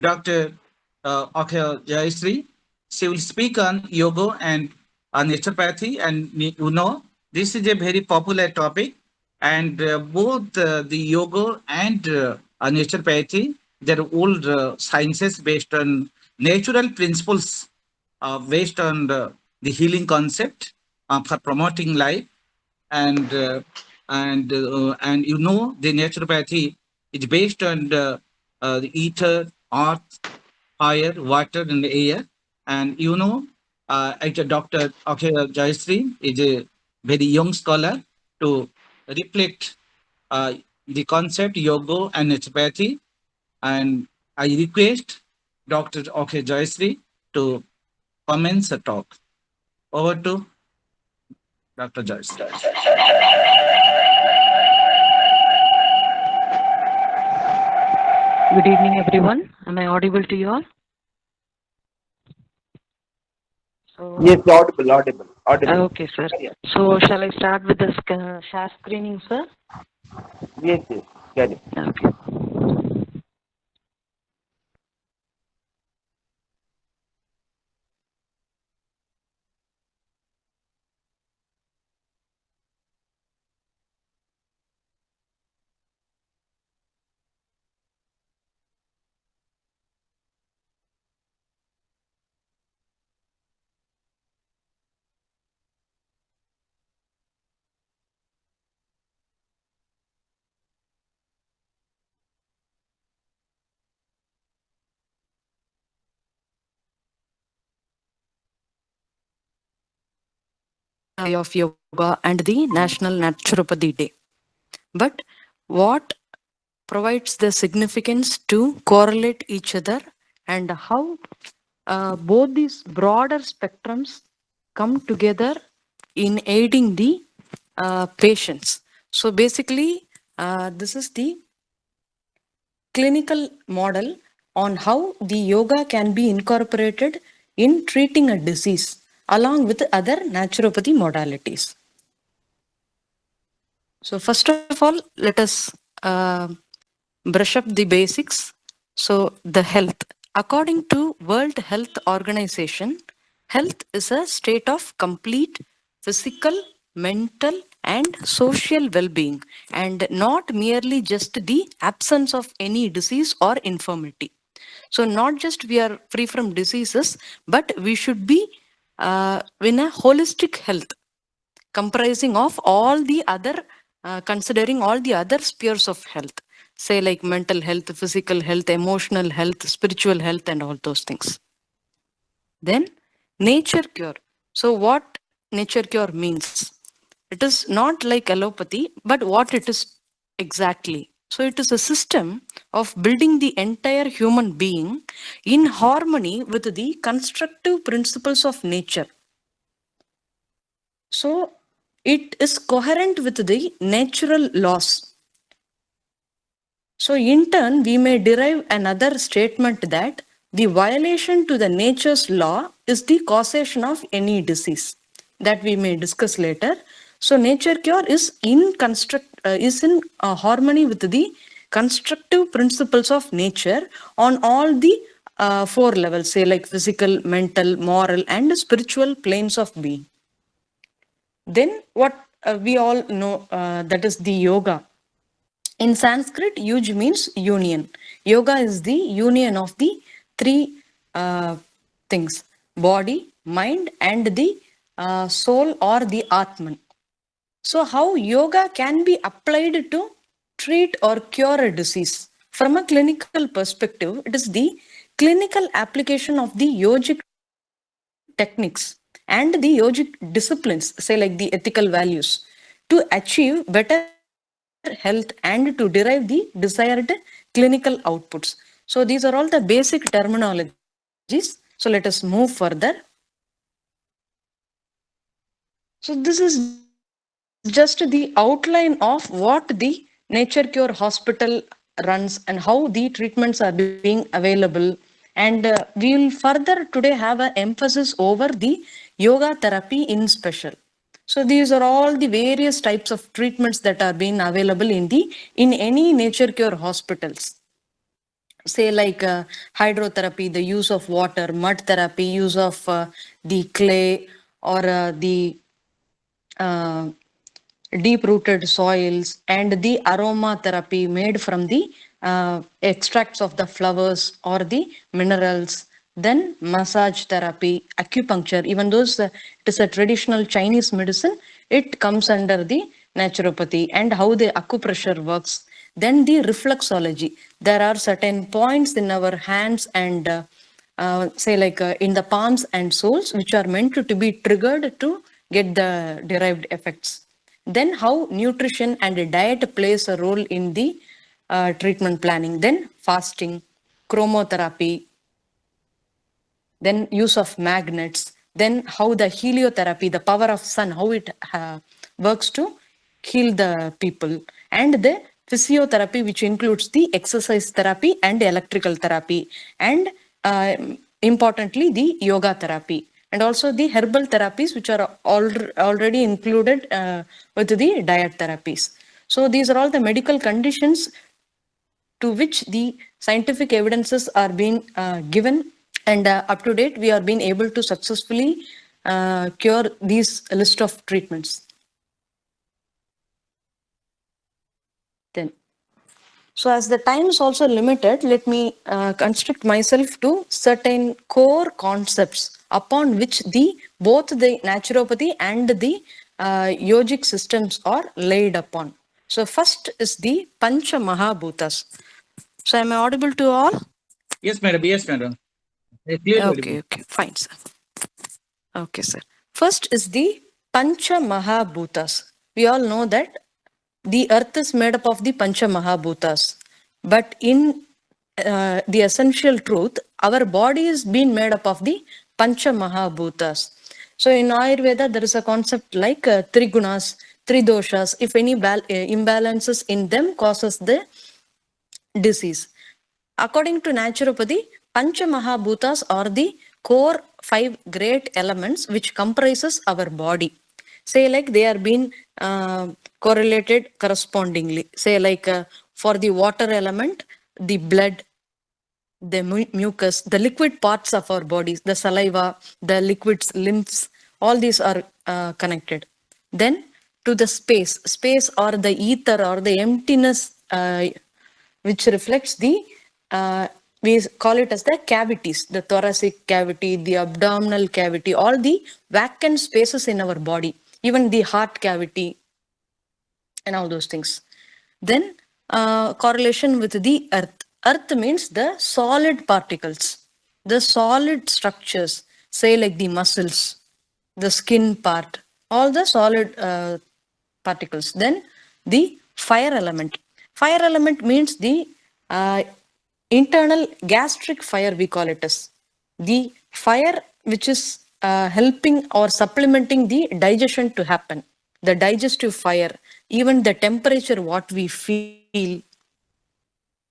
Dr. Akshaya Jayashree. She will speak on yoga and naturopathy. And this is a very popular topic. And both the yoga and naturopathy, they're old sciences based on natural principles, based on the healing concept for promoting life. And the naturopathy is based on the ether, earth, fire, water, and air. And actually, Dr. Akshaya Jayashree is a very young scholar to reflect uh, the concept yoga and naturopathy. And I request Dr. Akshaya Jayashree to commence the talk. Over to Dr. Jayashree. Good evening, everyone. Am I audible to you all? Yes, So, audible, audible, audible. okay, sir. So, shall I start with the share screening, sir? Yes, yes, got it. Okay. Of Yoga and the National Naturopathy Day. But what provides the significance to correlate each other and how both these broader spectrums come together in aiding the patients. So basically, this is the clinical model on how the yoga can be incorporated in treating a disease along with other naturopathy modalities. So first of all, let us brush up the basics. So the health. According to World Health Organization, health is a state of complete physical, mental, and social well-being, and not merely just the absence of any disease or infirmity. So not just we are free from diseases, but we should be in a holistic health comprising of all the other considering all the other spheres of health, say like mental health, physical health, emotional health, spiritual health, and all those things. Then nature cure. So what nature cure means, it is not like allopathy, but what it is exactly. So it is a system of building the entire human being in harmony with the constructive principles of nature. So it is coherent with the natural laws. So in turn, we may derive another statement that the violation to the nature's law is the causation of any disease that we may discuss later. So nature cure is in harmony with the constructive principles of nature on all the four levels, say like physical, mental, moral, and spiritual planes of being. Then what we all know, that is the yoga. In Sanskrit, yuj means union. Yoga is the union of the three things: body, mind, and the soul or the Atman. So, how yoga can be applied to treat or cure a disease? From a clinical perspective, it is the clinical application of the yogic techniques and the yogic disciplines, say like the ethical values, to achieve better health and to derive the desired clinical outputs. So these are all the basic terminologies. So let us move further. So this is just the outline of what the Nature Cure Hospital runs and how the treatments are being available. And we will further today have an emphasis over the yoga therapy in special. So these are all the various types of treatments that are being available in any Nature Cure hospitals. say like hydrotherapy, the use of water, mud therapy, use of the clay or the uh, deep rooted soils, and the aromatherapy made from the extracts of the flowers or the minerals. Then massage therapy, acupuncture, even those it is a traditional Chinese medicine, it comes under the naturopathy, and how the acupressure works. Then the reflexology, there are certain points in our hands and say like in the palms and soles which are meant to be triggered to get the derived effects. Then how nutrition and diet plays a role in the treatment planning. Then fasting, chromotherapy, then use of magnets, then how the heliotherapy, the power of sun, how it works to heal the people, and the physiotherapy, which includes the exercise therapy and electrical therapy, and uh, importantly the yoga therapy, and also the herbal therapies which are already included with the diet therapies. So these are all the medical conditions to which the scientific evidences are being given, and up to date we are being able to successfully cure these list of treatments. Then, so as the time is also limited, let me constrict myself to certain core concepts upon which the both the naturopathy and the yogic systems are laid upon. So first is the Pancha Mahabhutas. So am I audible to all? Yes, madam. Yes, madam. Clearly audible. Okay, okay, fine, sir. Okay, sir. First is the Pancha Mahabhutas. We all know that the earth is made up of the Pancha Mahabhutas. But in the essential truth, our body is being made up of the Pancha Mahabhutas. So in Ayurveda, there is a concept like three gunas, three doshas. If any imbalances in them causes the disease. According to naturopathy, Pancha Mahabhutas are the core five great elements which comprises our body. Say like they are being correlated correspondingly. Say like for the water element, the blood, the mucus, the liquid parts of our bodies, the saliva, the liquids, lymphs, all these are connected. Then to the space or the ether or the emptiness, which reflects the, we call it as the cavities, the thoracic cavity, the abdominal cavity, all the vacant spaces in our body, even the heart cavity, and all those things. Then correlation with the earth. Earth means the solid particles, the solid structures, say like the muscles, the skin part, all the solid particles. Then the fire element. Fire element means the uh, internal gastric fire, we call it as the fire which is helping or supplementing the digestion to happen, the digestive fire, even the temperature what we feel,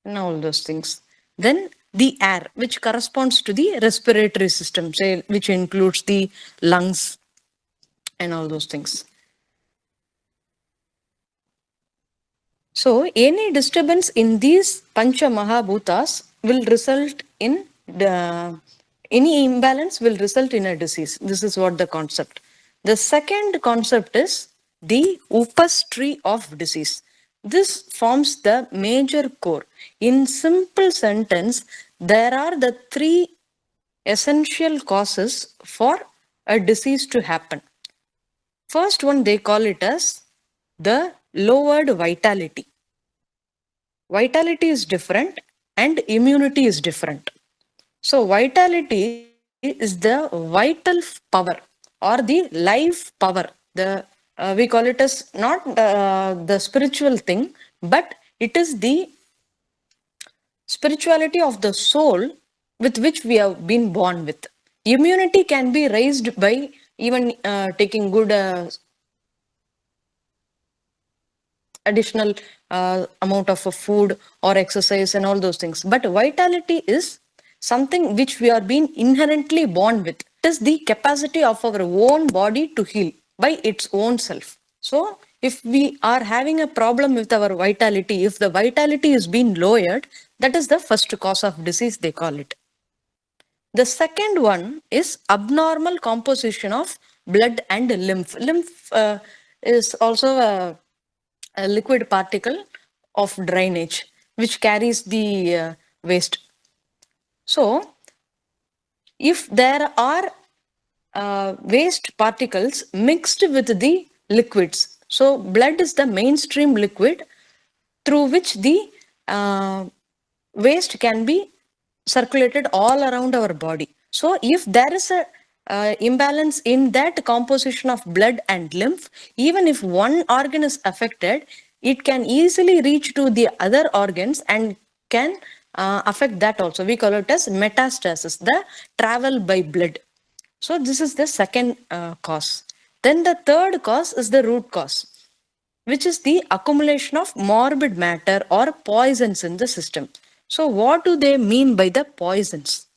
and all those things. Then the air, which corresponds to the respiratory system, say, which includes the lungs and all those things. So any disturbance in these Pancha Mahabhutas will result in any imbalance will result in a disease. This is what the concept. The second concept is the upas tree of disease. This forms the major core. In simple sentence, there are the three essential causes for a disease to happen. First one, they call it as the lowered vitality. Vitality is different and immunity is different. So vitality is the vital power or the life power. The we call it as not the spiritual thing, but it is the spirituality of the soul with which we have been born with. Immunity can be raised by even taking good additional amount of food or exercise and all those things. But vitality is something which we are being inherently born with. It is the capacity of our own body to heal by its own self. So If we are having a problem with our vitality, if the vitality is being lowered, that is the first cause of disease, they call it. The second one is abnormal composition of blood and lymph. Lymph is also a liquid particle of drainage which carries the waste. So, if there are waste particles mixed with the liquids, so blood is the mainstream liquid through which the waste can be circulated all around our body. So if there is a imbalance in that composition of blood and lymph, even if one organ is affected, it can easily reach to the other organs and can affect that also. We call it as metastasis, the travel by blood. So this is the second cause. Then the third cause is the root cause, which is the accumulation of morbid matter or poisons in the system. So what do they mean by the poisons?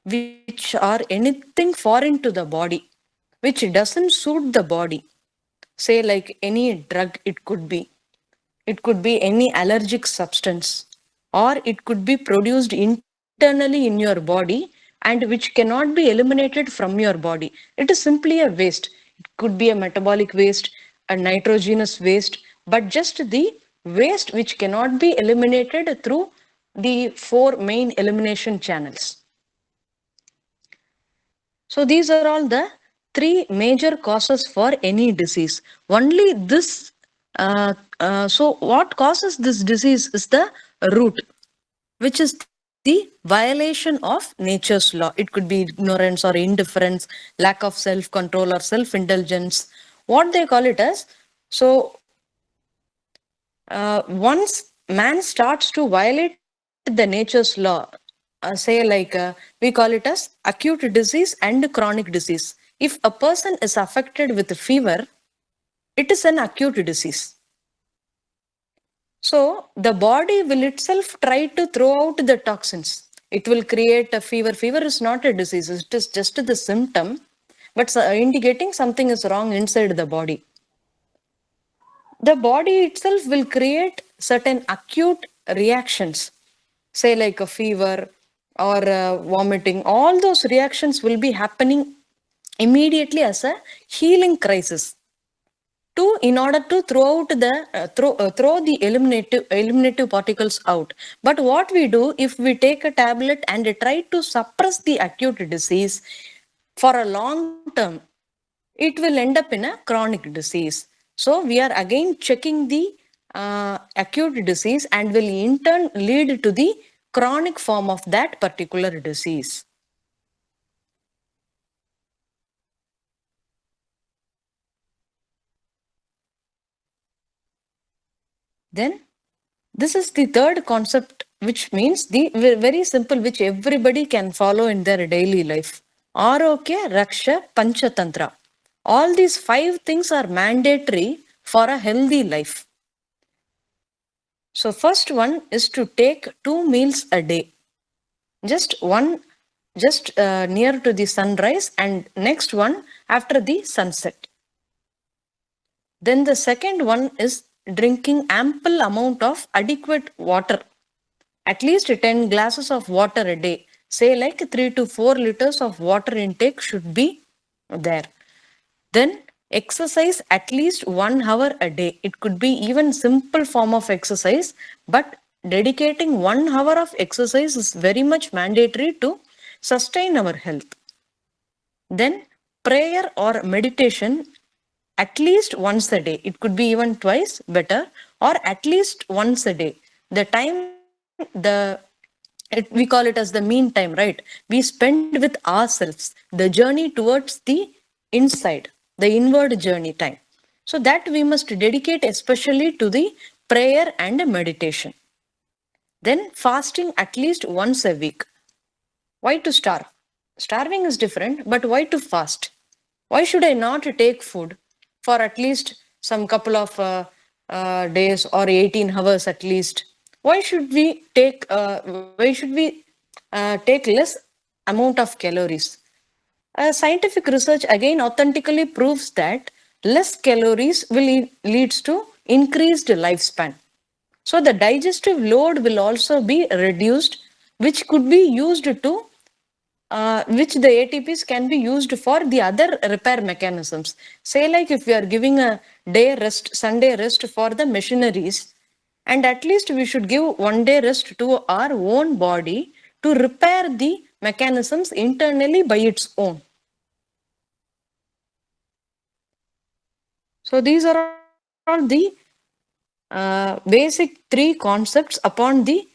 Which are anything foreign to the body, which doesn't suit the body. Say like any drug it could be any allergic substance, or it could be produced internally in your body and which cannot be eliminated from your body. It is simply a waste. It could be a metabolic waste, a nitrogenous waste, but just the waste which cannot be eliminated through the four main elimination channels. So these are all the three major causes for any disease. Only this, so what causes this disease is the root, which is the violation of nature's law. It could be ignorance or indifference, lack of self-control or self-indulgence, what they call it as. So once man starts to violate the nature's law, say like we call it as acute disease and chronic disease. If a person is affected with fever, it is an acute disease. So the body will itself try to throw out the toxins. It will create a fever. Fever is not a disease, it is just the symptom, but indicating something is wrong inside the body. The body itself will create certain acute reactions, say like a fever or vomiting. All those reactions will be happening immediately as a healing crisis to in order to throw the eliminative particles out. But what we do, if we take a tablet and try to suppress the acute disease for a long term, it will end up in a chronic disease. So we are again checking the acute disease and will in turn lead to the chronic form of that particular disease. Then this is the third concept, which means the very simple, which everybody can follow in their daily life. Arokya, Raksha, Panchatantra. All these 5 things are mandatory for a healthy life. So first one is to take 2 meals a day. Just one, just near to the sunrise, and next one after the sunset. Then the second one is drinking ample amount of adequate water, at least 10 glasses of water a day. Say like 3 to 4 liters of water intake should be there. Then exercise at least 1 hour a day. It could be even simple form of exercise, but dedicating 1 hour of exercise is very much mandatory to sustain our health. Then prayer or meditation at least once a day. It could be even twice, better, or at least once a day. The time, we call it as the mean time, right? We spend with ourselves, the journey towards the inside, the inward journey time. So that we must dedicate especially to the prayer and meditation. Then fasting at least once a week. Why to starve? Starving is different, but why to fast? Why should I not take food for at least some couple of days or 18 hours at least? Why should we take less amount of calories? Scientific research again authentically proves that less calories will leads to increased lifespan. So the digestive load will also be reduced, which could be used to which the ATPs can be used for the other repair mechanisms. Say, like if we are giving a day rest, Sunday rest for the machineries, and at least we should give 1 day rest to our own body to repair the mechanisms internally by its own. So these are all the basic three concepts upon the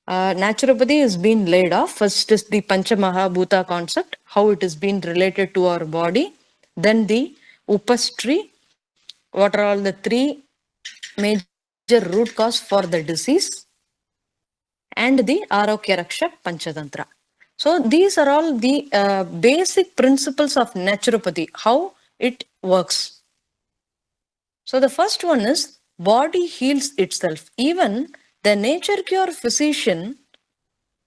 naturopathy is being laid off. First is the Panchamahabhuta concept, how it is being related to our body. Then the Upastri, what are all the three major root cause for the disease, and the Arogya Rakshak Panchatantra. So these are all the basic principles of naturopathy, how it works. So the first one is body heals itself. Even the nature cure physician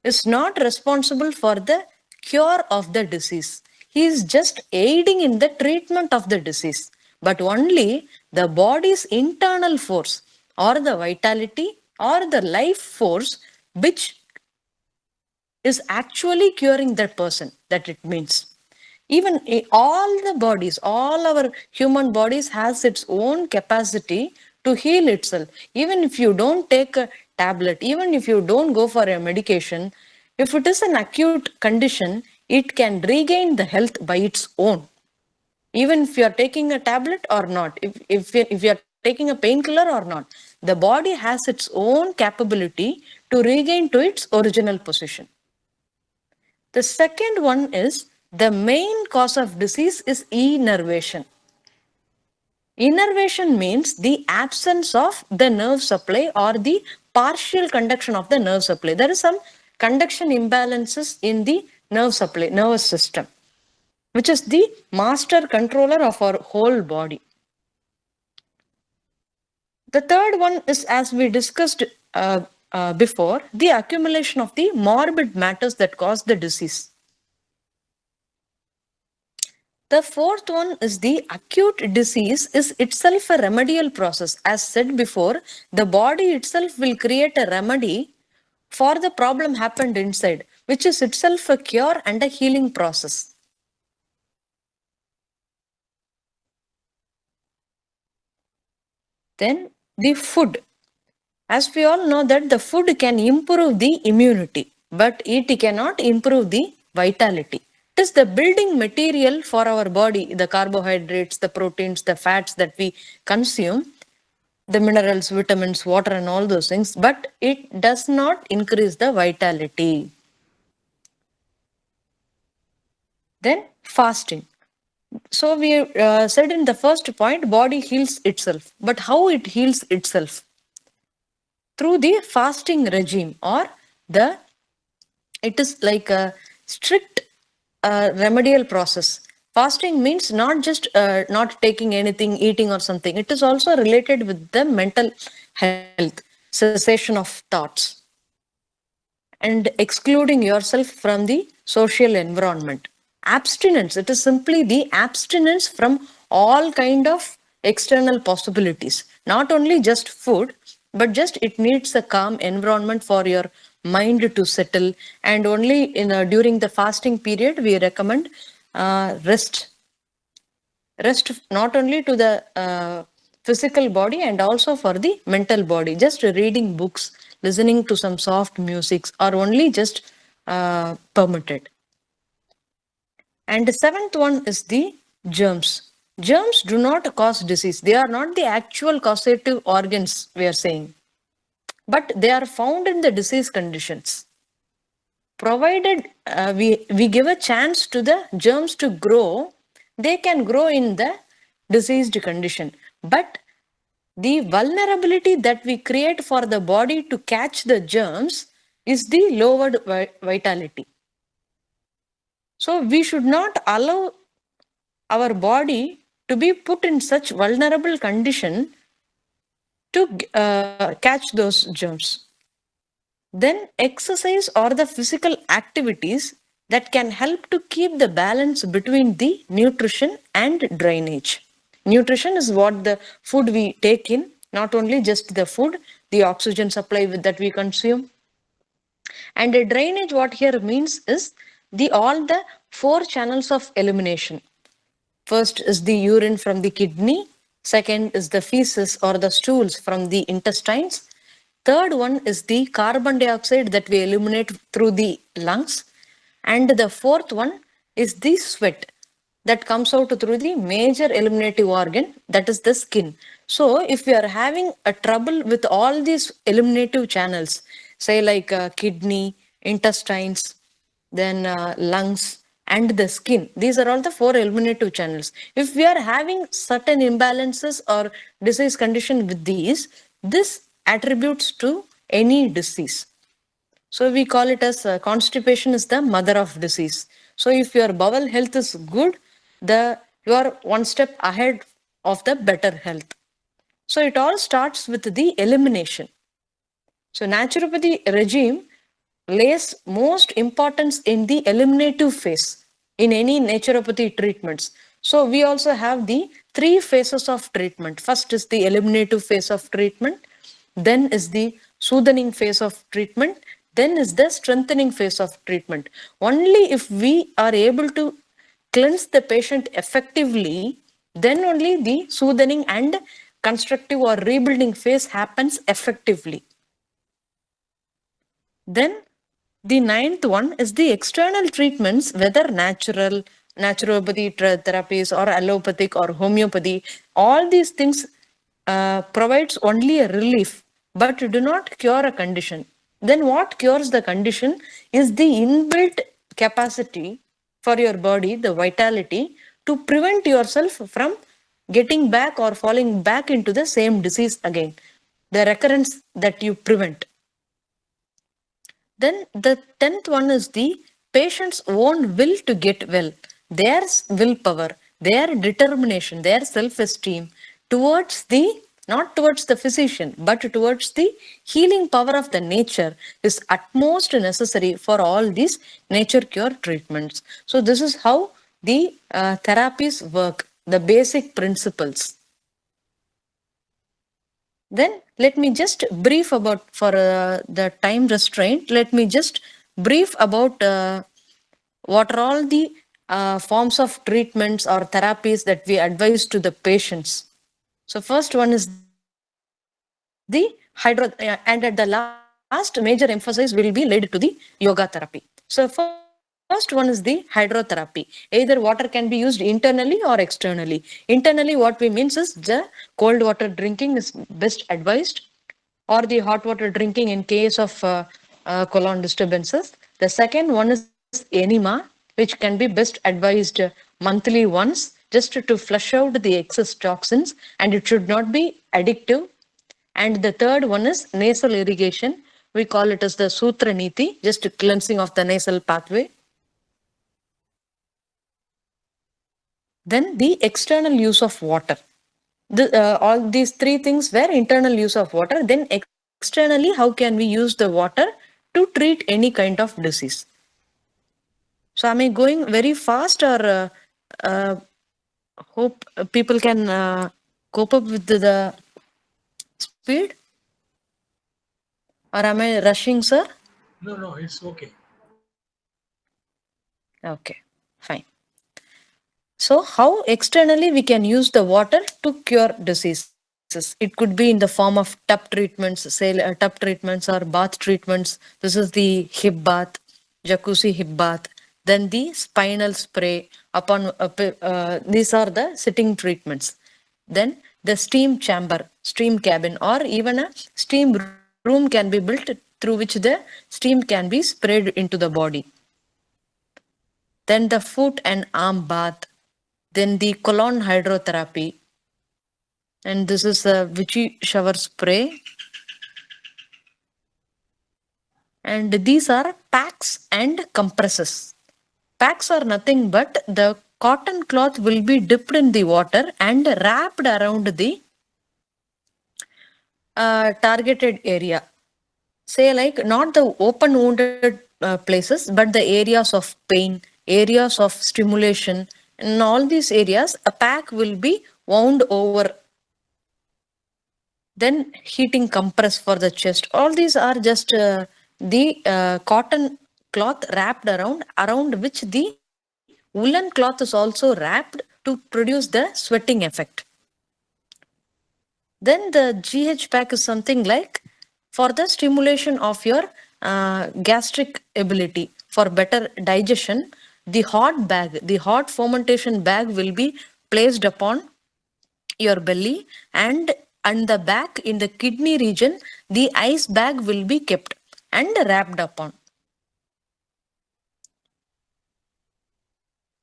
is not responsible for the cure of the disease. He is just aiding in the treatment of the disease. But only the body's internal force or the vitality or the life force which is actually curing that person, that it means. Even all the bodies, all our human bodies has its own capacity to heal itself. Even if you don't take a tablet, even if you don't go for a medication, if it is an acute condition, it can regain the health by its own. Even if you are taking a tablet or not, if you are taking a painkiller or not, the body has its own capability to regain to its original position. The second one is the main cause of disease is innervation. Innervation means the absence of the nerve supply or the partial conduction of the nerve supply. There is some conduction imbalances in the nerve supply, nervous system, which is the master controller of our whole body. The third one is, as we discussed before, the accumulation of the morbid matters that cause the disease. The fourth one is the acute disease is itself a remedial process. As said before, the body itself will create a remedy for the problem happened inside, which is itself a cure and a healing process. Then the food. As we all know that the food can improve the immunity, but it cannot improve the vitality. It is the building material for our body, the carbohydrates, the proteins, the fats that we consume, the minerals, vitamins, water, and all those things, but it does not increase the vitality. Then fasting. So we said in the first point, body heals itself. But how it heals itself? Through the fasting regime, or the it is like a strict remedial process. Fasting means not just not taking anything, eating or something. It is also related with the mental health, cessation of thoughts, and excluding yourself from the social environment. Abstinence, it is simply the abstinence from all kind of external possibilities. Not only just food, but just it needs a calm environment for your mind to settle. And only during the fasting period, we recommend rest. Rest not only to the physical body and also for the mental body. Just reading books, listening to some soft music are only just permitted. And the seventh one is the germs. Germs do not cause disease. They are not the actual causative organs, we are saying, but they are found in the disease conditions. Provided we give a chance to the germs to grow, they can grow in the diseased condition. But the vulnerability that we create for the body to catch the germs is the lowered vitality. So we should not allow our body to be put in such vulnerable condition to catch those germs. Then exercise or the physical activities that can help to keep the balance between the nutrition and drainage. Nutrition is what the food we take in, not only just the food, the oxygen supply that we consume. And a drainage, what here means is the all the four channels of elimination. First is the urine from the kidney. Second is the feces or the stools from the intestines. Third one is the carbon dioxide that we eliminate through the lungs. And the fourth one is the sweat that comes out through the major eliminative organ, that is the skin. So if we are having a trouble with all these eliminative channels, say like kidney, intestines, then lungs and the skin, these are all the four eliminative channels. If we are having certain imbalances or disease condition with these, this attributes to any disease. So we call it as constipation is the mother of disease. So if your bowel health is good, you are one step ahead of the better health. So it all starts with the elimination. So naturopathy regime lays most importance in the eliminative phase in any naturopathy treatments. So we also have the three phases of treatment. First is the eliminative phase of treatment, then is the soothing phase of treatment, then is the strengthening phase of treatment. Only if we are able to cleanse the patient effectively, then only the soothing and constructive or rebuilding phase happens effectively. Then the ninth one is the external treatments, whether naturopathy therapies or allopathic or homeopathy. All these things provides only a relief, but do not cure a condition. Then what cures the condition is the inbuilt capacity for your body, the vitality, to prevent yourself from getting back or falling back into the same disease again. The recurrence that you prevent. Then the 10th one is the patient's own will to get well, their willpower, their determination, their self-esteem towards the, not towards the physician, but towards the healing power of the nature is utmost necessary for all these nature cure treatments. So this is how the therapies work, the basic principles. Then let me just brief about, for the time restraint, let me just brief about what are all the forms of treatments or therapies that we advise to the patients. So first one is the and at the last major emphasis will be laid to the yoga therapy. So first one is the hydrotherapy. Either water can be used internally or externally. Internally, what we means is the cold water drinking is best advised, or the hot water drinking in case of colon disturbances. The second one is enema, which can be best advised monthly once, just to flush out the excess toxins, and it should not be addictive. And the third one is nasal irrigation. We call it as the Sutra Niti, just cleansing of the nasal pathway. Then the external use of water. All these three things were internal use of water. Then externally, how can we use the water to treat any kind of disease? So am I going very fast, or uh, hope people can cope up with the speed? Or am I rushing, sir? No, no, it's okay. Okay, fine. So how externally we can use the water to cure diseases? It could be in the form of tub treatments, say tub treatments or bath treatments. This is the hip bath, jacuzzi hip bath. Then the spinal spray upon, these are the sitting treatments. Then the steam chamber, steam cabin, or even a steam room can be built through which the steam can be sprayed into the body. Then the foot and arm bath, then the colon hydrotherapy, and this is a Vichy shower spray. And these are packs and compresses. Packs are nothing but the cotton cloth will be dipped in the water and wrapped around the targeted area. Say like not the open wounded places, but the areas of pain, areas of stimulation. In all these areas, a pack will be wound over, then heating compress for the chest. All these are just the cotton cloth wrapped around which the woolen cloth is also wrapped to produce the sweating effect. Then the GH pack is something like for the stimulation of your gastric ability for better digestion. The hot fermentation bag will be placed upon your belly, and the back in the kidney region, the ice bag will be kept and wrapped upon.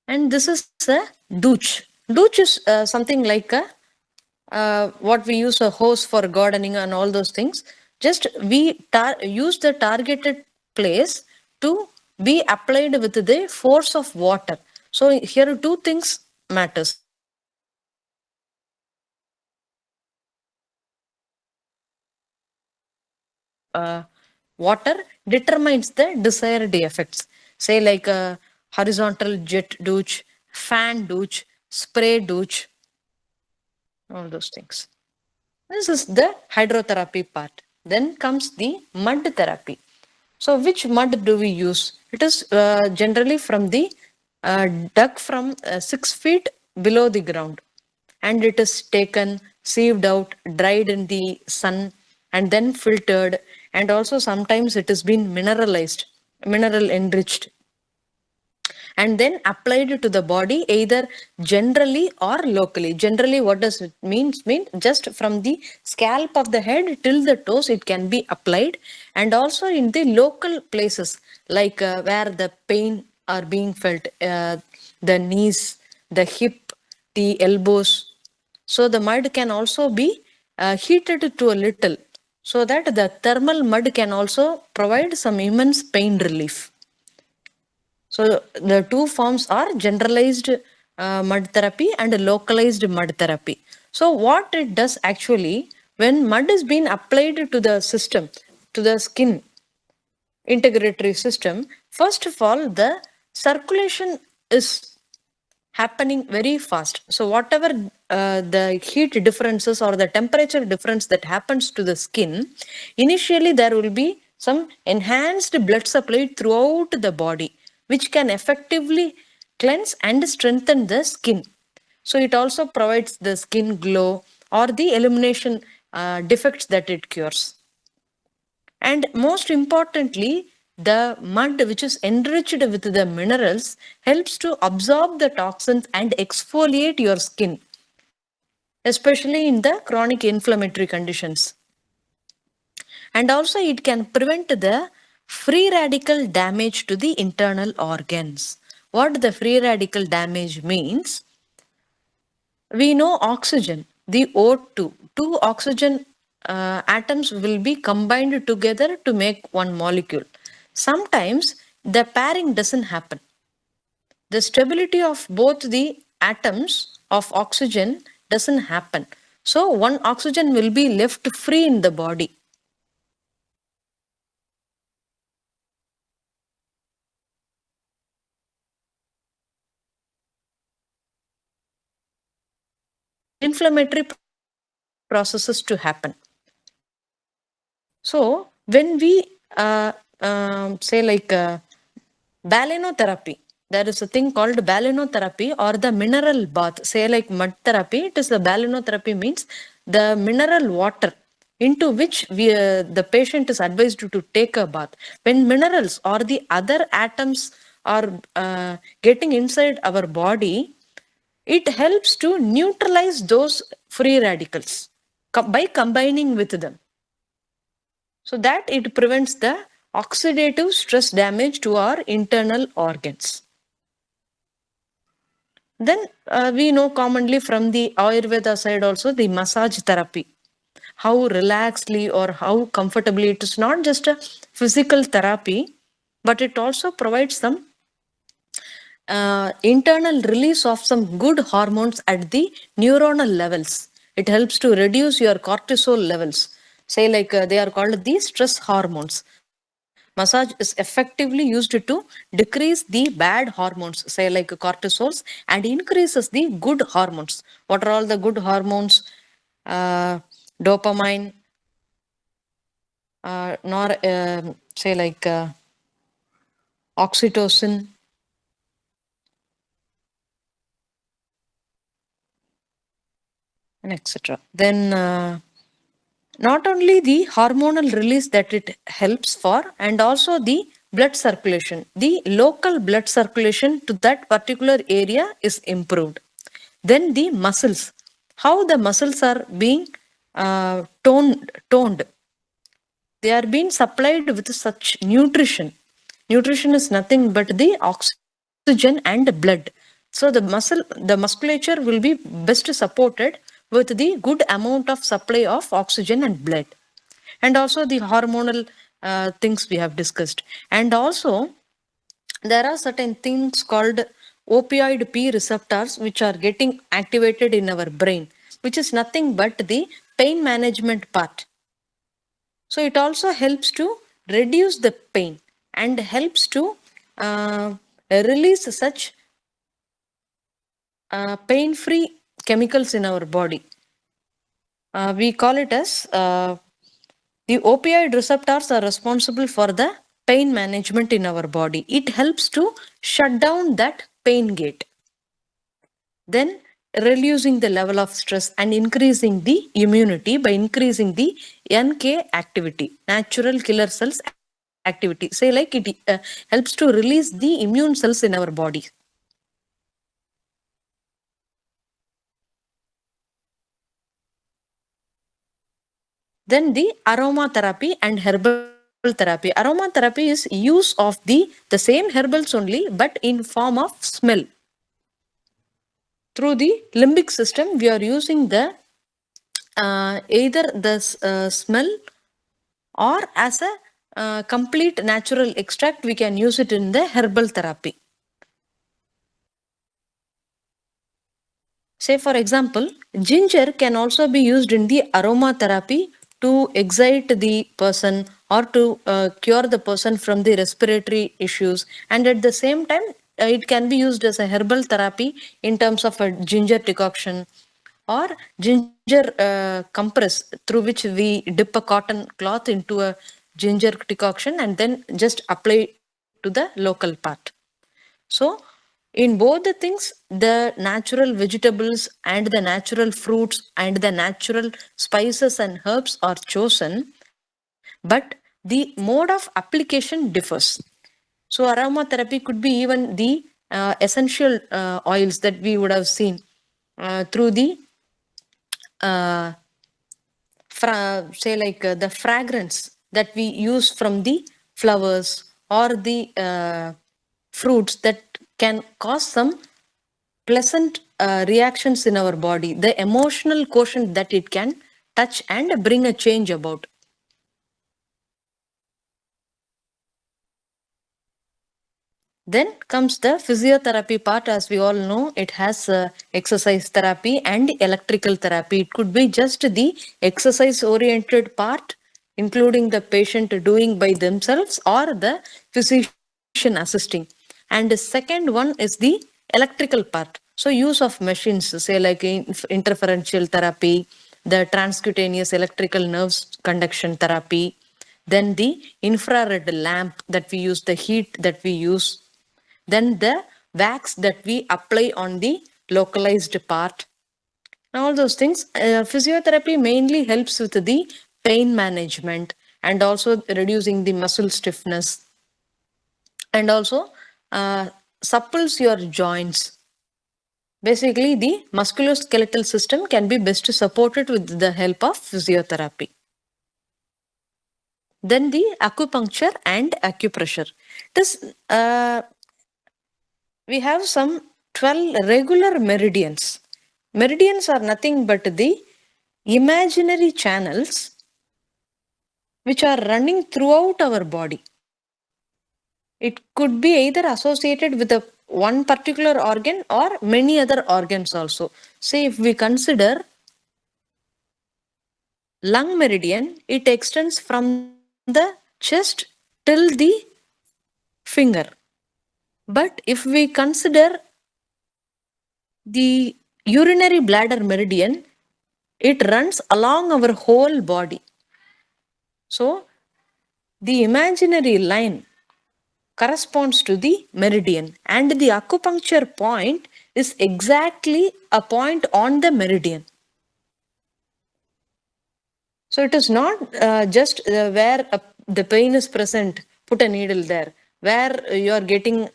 And this is a douche. Douche is something like a what we use a hose for gardening and all those things. Just we use the targeted place to be applied with the force of water. So here two things matters. Water determines the desired effects. Say like a horizontal jet douche, fan douche, spray douche, all those things. This is the hydrotherapy part. Then comes the mud therapy. So which mud do we use? It is generally from the dug from 6 feet below the ground, and it is taken, sieved out, dried in the sun, and then filtered. And also sometimes it has been mineralized, mineral enriched, and then applied to the body either generally or locally. Generally, what does it mean? Just from the scalp of the head till the toes it can be applied, and also in the local places like where the pain are being felt, the knees, the hip, the elbows. So the mud can also be heated to a little, so that the thermal mud can also provide some immense pain relief. So the two forms are generalized mud therapy and localized mud therapy. So what it does actually, when mud is being applied to the system, to the skin integratory system, first of all, the circulation is happening very fast. So whatever the heat differences or the temperature difference that happens to the skin, initially there will be some enhanced blood supply throughout the body, which can effectively cleanse and strengthen the skin. So it also provides the skin glow or the elimination defects that it cures. And most importantly, the mud, which is enriched with the minerals, helps to absorb the toxins and exfoliate your skin, especially in the chronic inflammatory conditions. And also, it can prevent the free radical damage to the internal organs. What the free radical damage means? We know oxygen, the O2, two oxygen atoms will be combined together to make one molecule. Sometimes the pairing doesn't happen. The stability of both the atoms of oxygen doesn't happen. So one oxygen will be left free in the body. Inflammatory processes to happen. So when we say like balenotherapy, there is a thing called balenotherapy or the mineral bath. Say like mud therapy, it is the balenotherapy means the mineral water into which the patient is advised to take a bath. When minerals or the other atoms are getting inside our body, it helps to neutralize those free radicals by combining with them, so that it prevents the oxidative stress damage to our internal organs. Then we know commonly from the Ayurveda side also the massage therapy. How relaxedly or how comfortably, it is not just a physical therapy, but it also provides some internal release of some good hormones at the neuronal levels. It helps to reduce your cortisol levels. Say like they are called the stress hormones. Massage is effectively used to decrease the bad hormones, say like cortisols, and increases the good hormones. What are all the good hormones? Dopamine, nor say like oxytocin, and etc. Then not only the hormonal release that it helps for, and also the blood circulation. The local blood circulation to that particular area is improved. Then the muscles, how the muscles are being toned. They are being supplied with such nutrition. Nutrition is nothing but the oxygen and blood. So the musculature will be best supported with the good amount of supply of oxygen and blood. And also the hormonal things we have discussed. And also there are certain things called opioid P receptors which are getting activated in our brain, which is nothing but the pain management part. So it also helps to reduce the pain and helps to release such pain-free chemicals in our body. We call it as the opioid receptors are responsible for the pain management in our body. It helps to shut down that pain gate. Then reducing the level of stress and increasing the immunity by increasing the NK activity, natural killer cells activity. Say like it helps to release the immune cells in our body. Then the aromatherapy and herbal therapy. Aromatherapy is use of the same herbals only, but in form of smell. Through the limbic system, we are using the either the smell or as a complete natural extract. We can use it in the herbal therapy. Say, for example, ginger can also be used in the aromatherapy to excite the person or to cure the person from the respiratory issues. And at the same time, it can be used as a herbal therapy in terms of a ginger decoction or ginger compress through which we dip a cotton cloth into a ginger decoction and then just apply to the local part. So in both the things, the natural vegetables and the natural fruits and the natural spices and herbs are chosen, but the mode of application differs. So aromatherapy could be even the essential oils that we would have seen through the uh, say like the fragrance that we use from the flowers or the fruits that can cause some pleasant reactions in our body, the emotional quotient that it can touch and bring a change about. Then comes the physiotherapy part. As we all know, it has exercise therapy and electrical therapy. It could be just the exercise oriented part, including the patient doing by themselves or the physician assisting. And the second one is the electrical part. So use of machines, say like interferential therapy, the transcutaneous electrical nerves conduction therapy, then the infrared lamp that we use, the heat that we use, then the wax that we apply on the localized part. All those things. Physiotherapy mainly helps with the pain management and also reducing the muscle stiffness and also supples your joints. Basically, the musculoskeletal system can be best supported with the help of physiotherapy. Then the acupuncture and acupressure. This we have some 12 regular meridians. Meridians are nothing but the imaginary channels which are running throughout our body. It could be either associated with a one particular organ or many other organs also. Say if we consider lung meridian, it extends from the chest till the finger. But if we consider the urinary bladder meridian, it runs along our whole body. So the imaginary line corresponds to the meridian, and the acupuncture point is exactly a point on the meridian. So it is not just where the pain is present, put a needle there. Where you are getting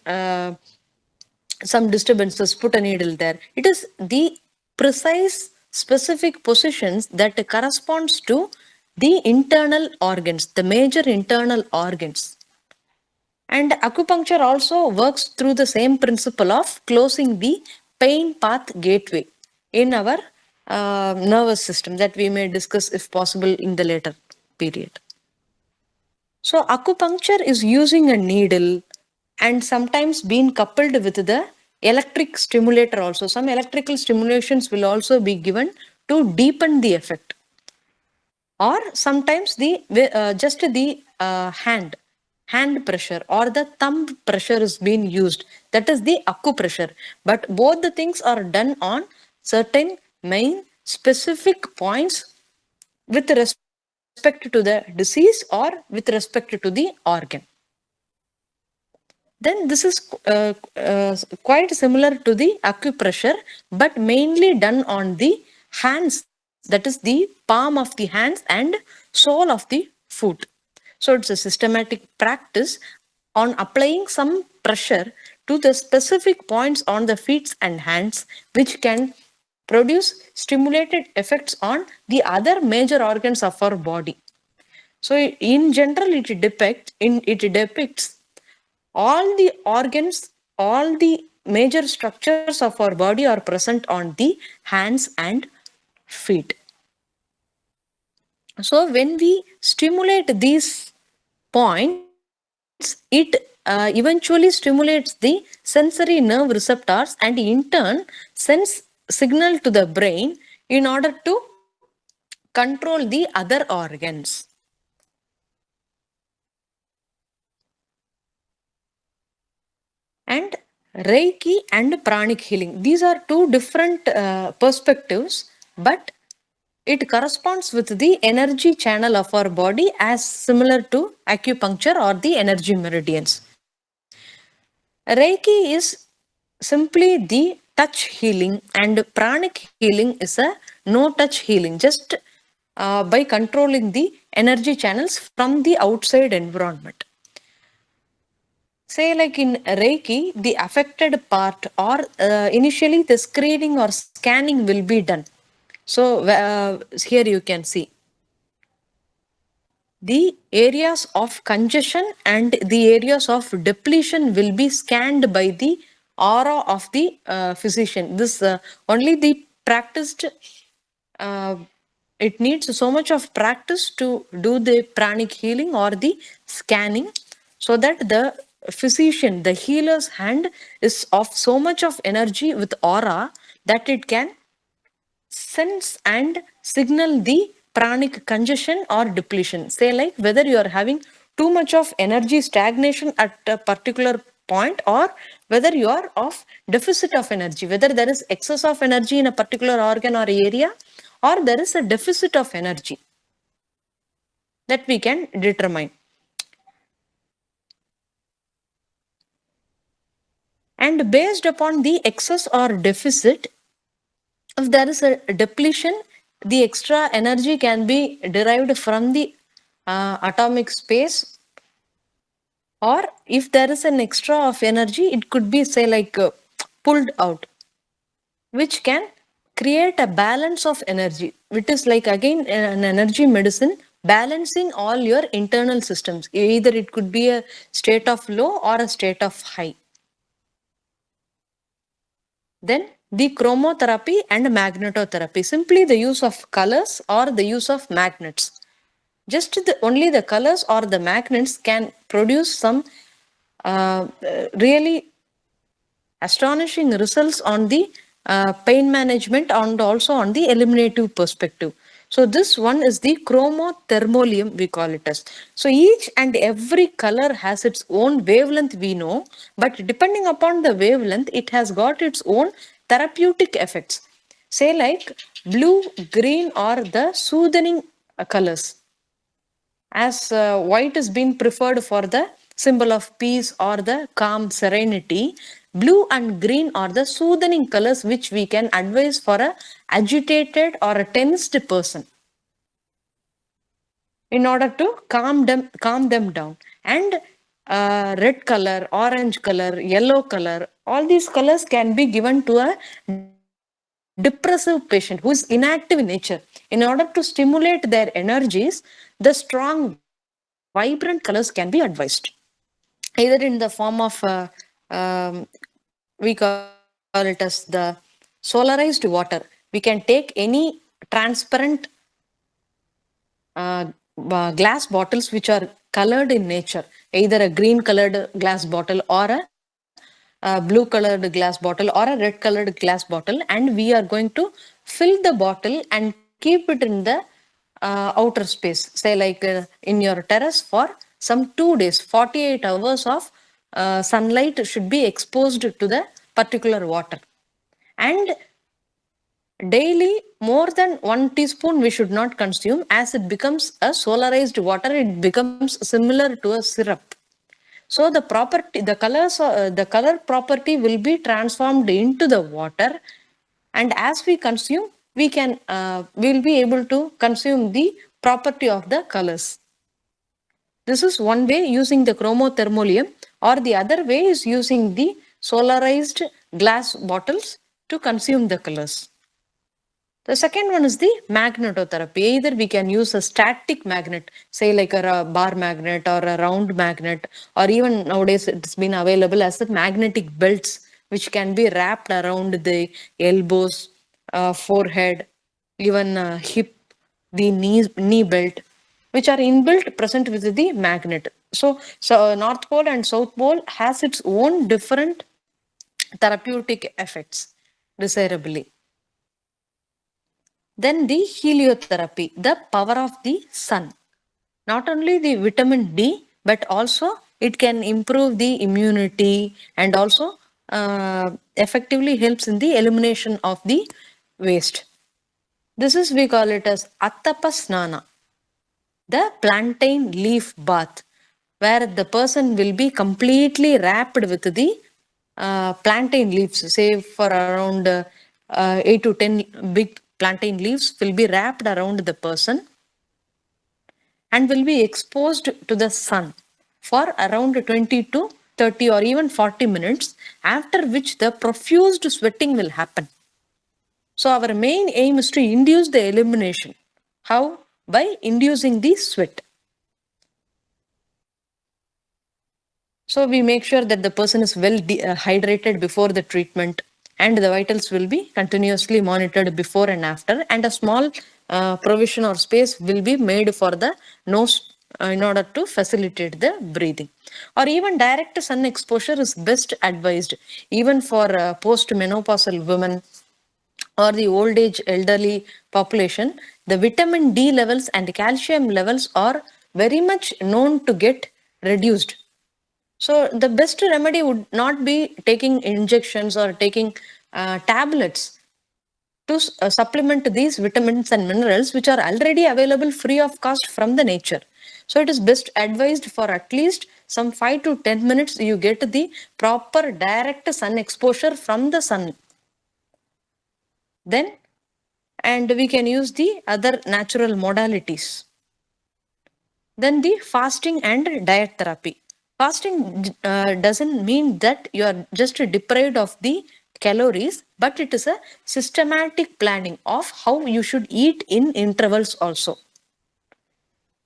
some disturbances, put a needle there. It is the precise specific positions that corresponds to the internal organs, the major internal organs. And acupuncture also works through the same principle of closing the pain path gateway in our nervous system, that we may discuss if possible in the later period. So acupuncture is using a needle and sometimes being coupled with the electric stimulator also. Some electrical stimulations will also be given to deepen the effect. Or sometimes the just the hand pressure or the thumb pressure is being used. That is the acupressure. But both the things are done on certain main specific points with respect to the disease or with respect to the organ. Then this is quite similar to the acupressure, but mainly done on the hands, that is the palm of the hands and sole of the foot. So it's a systematic practice on applying some pressure to the specific points on the feet and hands, which can produce stimulated effects on the other major organs of our body. So in general, it depicts all the organs, all the major structures of our body are present on the hands and feet. So when we stimulate these points, it eventually stimulates the sensory nerve receptors and in turn sends signal to the brain in order to control the other organs. And Reiki and pranic healing. These are two different perspectives, but it corresponds with the energy channel of our body as similar to acupuncture or the energy meridians. Reiki is simply the touch healing, and pranic healing is a no touch healing, just by controlling the energy channels from the outside environment. Say like in Reiki, the affected part or initially the screening or scanning will be done. So here you can see the areas of congestion and the areas of depletion will be scanned by the aura of the physician. This only the practiced, uh, it needs so much of practice to do the pranic healing or the scanning, so that the physician, the healer's hand is of so much of energy with aura that it can sense and signal the pranic congestion or depletion. Say like whether you are having too much of energy stagnation at a particular point, or whether you are of deficit of energy, whether there is excess of energy in a particular organ or area, or there is a deficit of energy, that we can determine. And based upon the excess or deficit, if there is a depletion, the extra energy can be derived from the atomic space, or if there is an extra of energy, it could be say like pulled out, which can create a balance of energy. It is like again an energy medicine, balancing all your internal systems. Either it could be a state of low or a state of high. Then the chromotherapy and magnetotherapy, simply the use of colors or the use of magnets. Just only the colors or the magnets can produce some really astonishing results on the pain management and also on the eliminative perspective. So this one is the chromothermolium, we call it as. So each and every color has its own wavelength, we know, but depending upon the wavelength, it has got its own therapeutic effects. Say like blue, green or the soothing colors, as white is being preferred for the symbol of peace or the calm serenity. Blue and green are the soothing colors which we can advise for a agitated or a tensed person in order to calm them down. And red color, orange color, yellow color, all these colors can be given to a depressive patient who is inactive in nature. In order to stimulate their energies, the strong vibrant colors can be advised, either in the form of we call it as the solarized water. We can take any transparent glass bottles which are colored in nature, either a green colored glass bottle or a blue colored glass bottle or a red colored glass bottle, and we are going to fill the bottle and keep it in the outer space, say like in your terrace for some 2 days. 48 hours of sunlight should be exposed to the particular water, and daily more than 1 teaspoon we should not consume, as it becomes a solarized water, it becomes similar to a syrup. So the property, the colors, the color property will be transformed into the water, and as we consume, we will be able to consume the property of the colors. This is one way using the chromothermolium, or the other way is using the solarized glass bottles to consume the colors. The second one is the magnetotherapy. Either we can use a static magnet, say like a bar magnet or a round magnet, or even nowadays it's been available as the magnetic belts, which can be wrapped around the elbows, forehead, even hip, the knee belt, which are inbuilt present with the magnet. So North Pole and South Pole has its own different therapeutic effects, desirably. Then the heliotherapy, the power of the sun. Not only the vitamin D, but also it can improve the immunity and also effectively helps in the elimination of the waste. This is, we call it as Attapasnana, the plantain leaf bath, where the person will be completely wrapped with the plantain leaves, say for around 8 to 10 big plantain leaves will be wrapped around the person and will be exposed to the sun for around 20 to 30 or even 40 minutes, after which the profused sweating will happen. So our main aim is to induce the elimination. How? By inducing the sweat. So we make sure that the person is well hydrated before the treatment, and the vitals will be continuously monitored before and after, and a small provision or space will be made for the nose in order to facilitate the breathing. Or even direct sun exposure is best advised, even for post-menopausal women or the old age elderly population. The vitamin D levels and calcium levels are very much known to get reduced. So the best remedy would not be taking injections or taking tablets to supplement these vitamins and minerals, which are already available free of cost from the nature. So it is best advised for at least some 5 to 10 minutes you get the proper direct sun exposure from the sun. Then, and we can use the other natural modalities. Then the fasting and diet therapy. Fasting doesn't mean that you are just deprived of the calories, but it is a systematic planning of how you should eat in intervals also.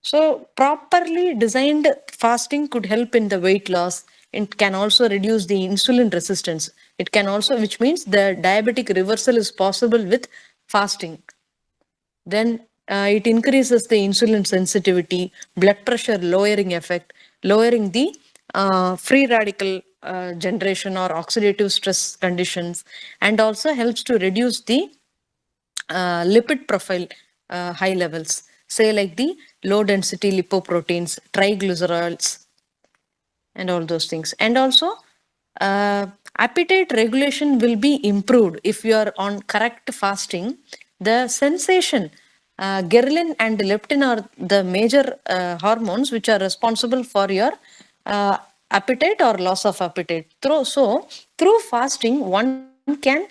So properly designed fasting could help in the weight loss. It can also reduce the insulin resistance. It can also, which means the diabetic reversal is possible with fasting. Then it increases the insulin sensitivity, blood pressure lowering effect, lowering the free radical generation or oxidative stress conditions, and also helps to reduce the lipid profile, high levels, say like the low density lipoproteins, triglycerides, and all those things. And also, uh, appetite regulation will be improved if you are on correct fasting. The sensation, ghrelin and leptin are the major hormones which are responsible for your uh, appetite or loss of appetite. Through fasting, one can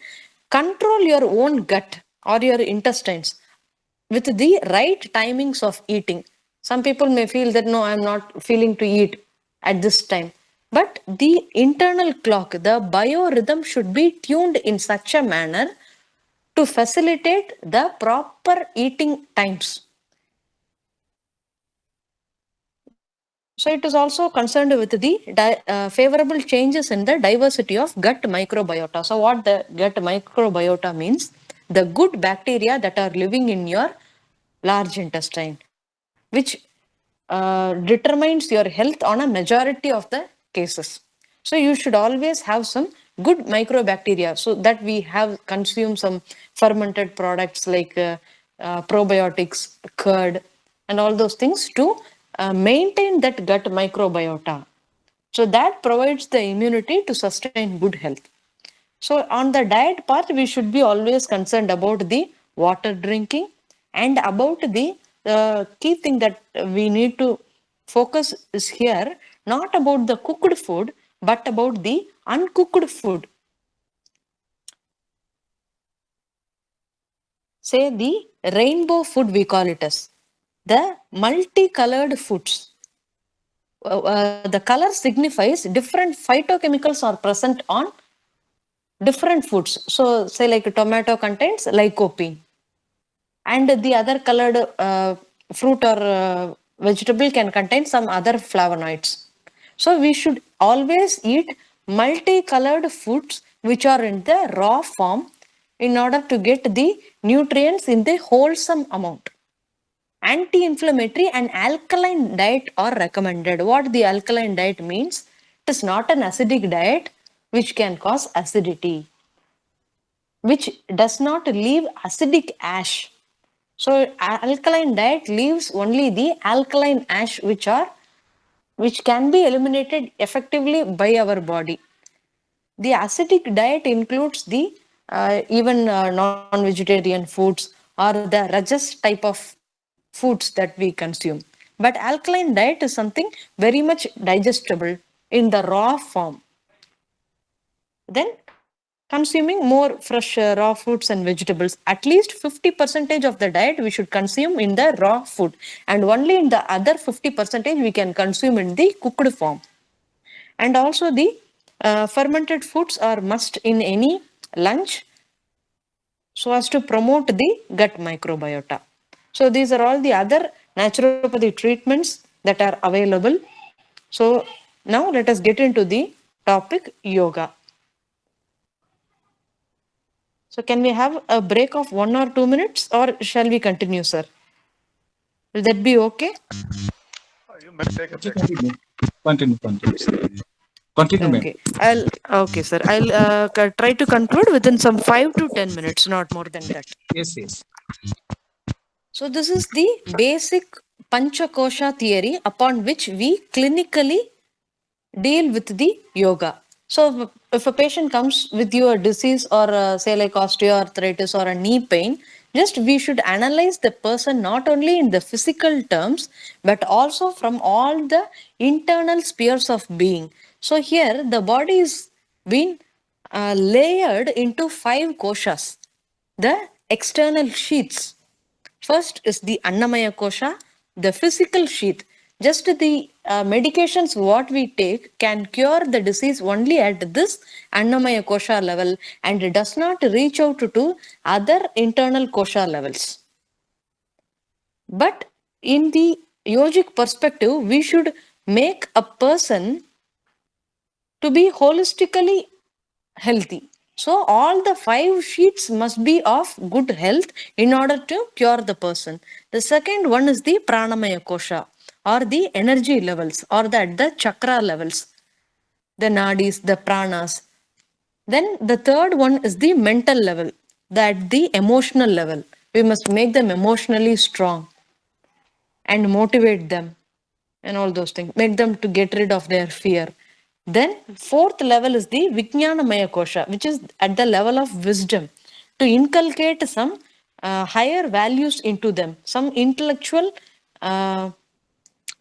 control your own gut or your intestines with the right timings of eating. Some people may feel that no, I'm not feeling to eat at this time. But the internal clock, the biorhythm should be tuned in such a manner to facilitate the proper eating times. So it is also concerned with the favorable changes in the diversity of gut microbiota. So what the gut microbiota means, the good bacteria that are living in your large intestine, which determines your health on a majority of the cases. So you should always have some good microbacteria so that we have consumed some fermented products like probiotics, curd, and all those things to maintain that gut microbiota. So that provides the immunity to sustain good health. So on the diet part, we should be always concerned about the water drinking and about the key thing that we need to focus is here, not about the cooked food, but about the uncooked food. Say the rainbow food, we call it as the multicolored foods. The color signifies different phytochemicals are present on different foods. So, say like tomato contains lycopene, and the other colored fruit or vegetable can contain some other flavonoids. So we should always eat multicolored foods which are in the raw form in order to get the nutrients in the wholesome amount. Anti-inflammatory and alkaline diet are recommended. What the alkaline diet means, it is not an acidic diet which can cause acidity, which does not leave acidic ash. So alkaline diet leaves only the alkaline ash which can be eliminated effectively by our body. The acidic diet includes the even non-vegetarian foods or the rajas type of foods that we consume. But alkaline diet is something very much digestible in the raw form. Then consuming more fresh raw fruits and vegetables, at least 50% of the diet we should consume in the raw food, and only in the other 50% we can consume in the cooked form. And also the fermented foods are must in any lunch so as to promote the gut microbiota. So these are all the other naturopathy treatments that are available. So now let us get into the topic yoga. So can we have a break of 1 or 2 minutes, or shall we continue, sir? Will that be okay? You may take a Okay, break. continue. Continue, sir. Continue, ma'am. Okay. Okay, sir. I'll try to conclude within some 5 to 10 minutes, not more than that. Yes, yes. So this is the basic Panchakosha theory upon which we clinically deal with the yoga. So if a patient comes with you a disease or say like osteoarthritis or a knee pain, just we should analyze the person not only in the physical terms but also from all the internal spheres of being. So here the body is been layered into 5 koshas, the external sheaths. First is the Annamaya Kosha, the physical sheath. Just the medications what we take can cure the disease only at this Annamaya Kosha level and does not reach out to other internal kosha levels. But in the yogic perspective, we should make a person to be holistically healthy. So all the 5 sheets must be of good health in order to cure the person. The second one is the pranamaya kosha, or the energy levels, or the chakra levels, the nadis, the pranas. Then the third one is the mental level, that the emotional level. We must make them emotionally strong and motivate them and all those things. Make them to get rid of their fear. Then fourth level is the Vijnanamaya Kosha, which is at the level of wisdom, to inculcate some higher values into them, some intellectual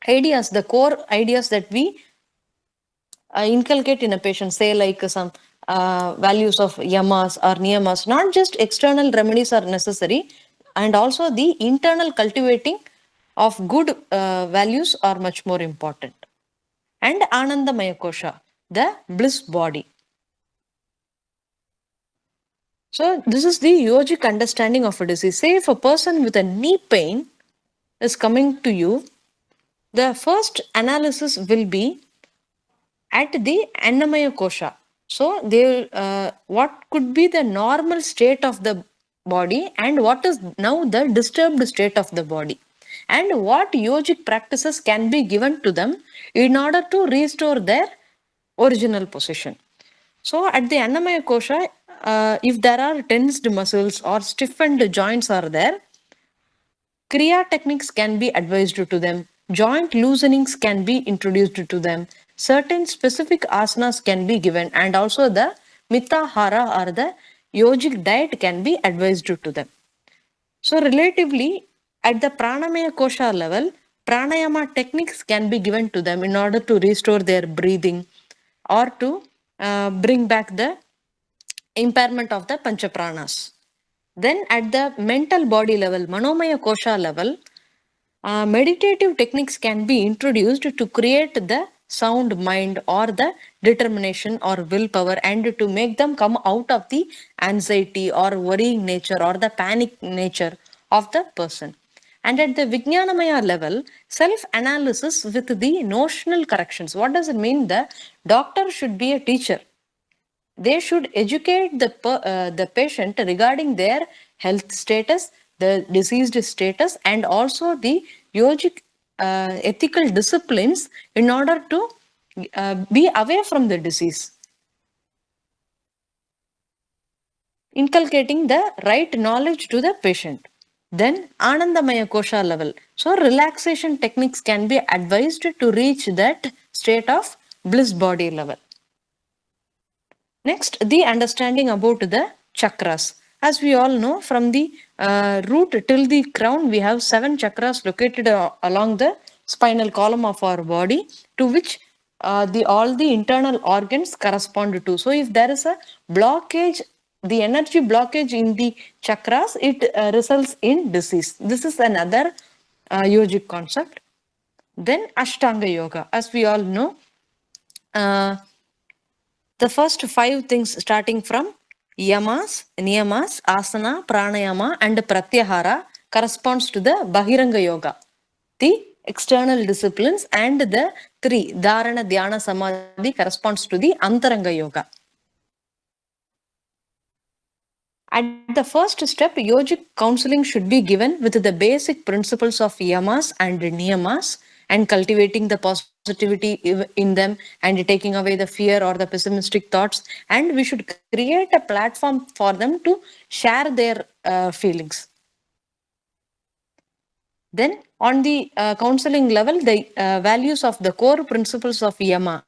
ideas, the core ideas that we inculcate in a patient, say like some values of yamas or niyamas. Not just external remedies are necessary, and also the internal cultivating of good values are much more important. And Anandamaya Kosha, the bliss body. So this is the yogic understanding of a disease. Say if a person with a knee pain is coming to you, the first analysis will be at the Annamaya Kosha. So they what could be the normal state of the body and what is now the disturbed state of the body, and what yogic practices can be given to them in order to restore their original position. So at the Annamaya Kosha, if there are tensed muscles or stiffened joints are there, Kriya techniques can be advised to them. Joint loosenings can be introduced to them. Certain specific asanas can be given, and also the mitahara or the yogic diet can be advised to them. So relatively, at the pranamaya kosha level, pranayama techniques can be given to them in order to restore their breathing or to bring back the impairment of the panchapranas. Then at the mental body level, manomaya kosha level, meditative techniques can be introduced to create the sound mind or the determination or willpower, and to make them come out of the anxiety or worrying nature or the panic nature of the person. And at the Vijnanamaya level, self-analysis with the notional corrections. What does it mean? The doctor should be a teacher. They should educate the patient regarding their health status, the diseased status, and also the yogic ethical disciplines in order to be away from the disease. Inculcating the right knowledge to the patient. Then Anandamaya Kosha level. So relaxation techniques can be advised to reach that state of bliss body level. Next, the understanding about the chakras. As we all know, from the root till the crown, we have 7 chakras located along the spinal column of our body, to which all the internal organs correspond to. So, if there is a blockage, the energy blockage in the chakras, it results in disease. This is another yogic concept. Then Ashtanga Yoga. As we all know, uh, the first 5 things starting from yamas, niyamas, asana, pranayama, and pratyahara corresponds to the Bahiranga Yoga, the external disciplines, and the 3, Dharana, Dhyana, Samadhi, corresponds to the Antaranga Yoga. At the first step, yogic counseling should be given with the basic principles of yamas and niyamas, and cultivating the positivity in them and taking away the fear or the pessimistic thoughts. And we should create a platform for them to share their feelings. Then on the counseling level, the values of the core principles of yama,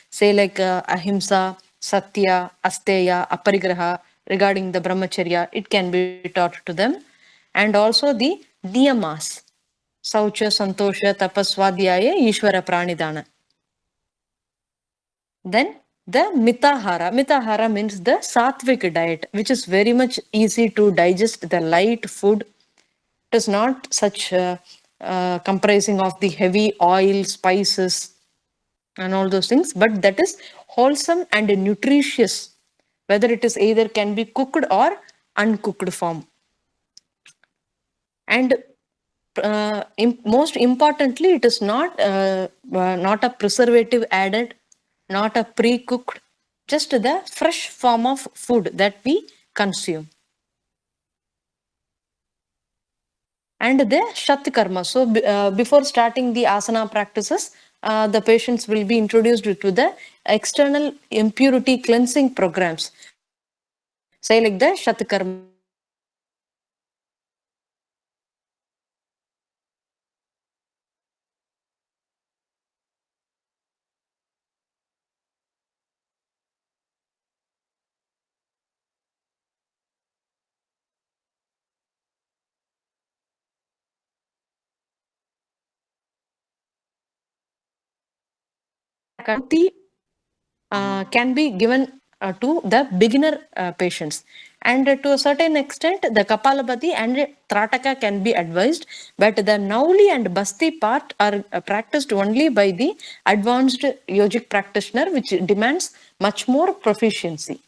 say like ahimsa, satya, asteya, aparigraha, regarding the brahmacharya, it can be taught to them. And also the niyamas, saucha, santosha, tapaswadhyaya, ishvara pranidana. Then the mitahara. Mitahara means the sattvic diet, which is very much easy to digest, the light food. It is not such comprising of the heavy oil, spices, and all those things, but that is wholesome and nutritious, whether it is either can be cooked or uncooked form. And most importantly, it is not a preservative added, not a pre-cooked, just the fresh form of food that we consume. And the Shat Karma. So before starting the asana practices, the patients will be introduced to the external impurity cleansing programs. Say like the Shat Karma, can be given to the beginner patients. And to a certain extent, the Kapalabhati and Trataka can be advised, but the Nauli and Basti part are practiced only by the advanced yogic practitioner, which demands much more proficiency.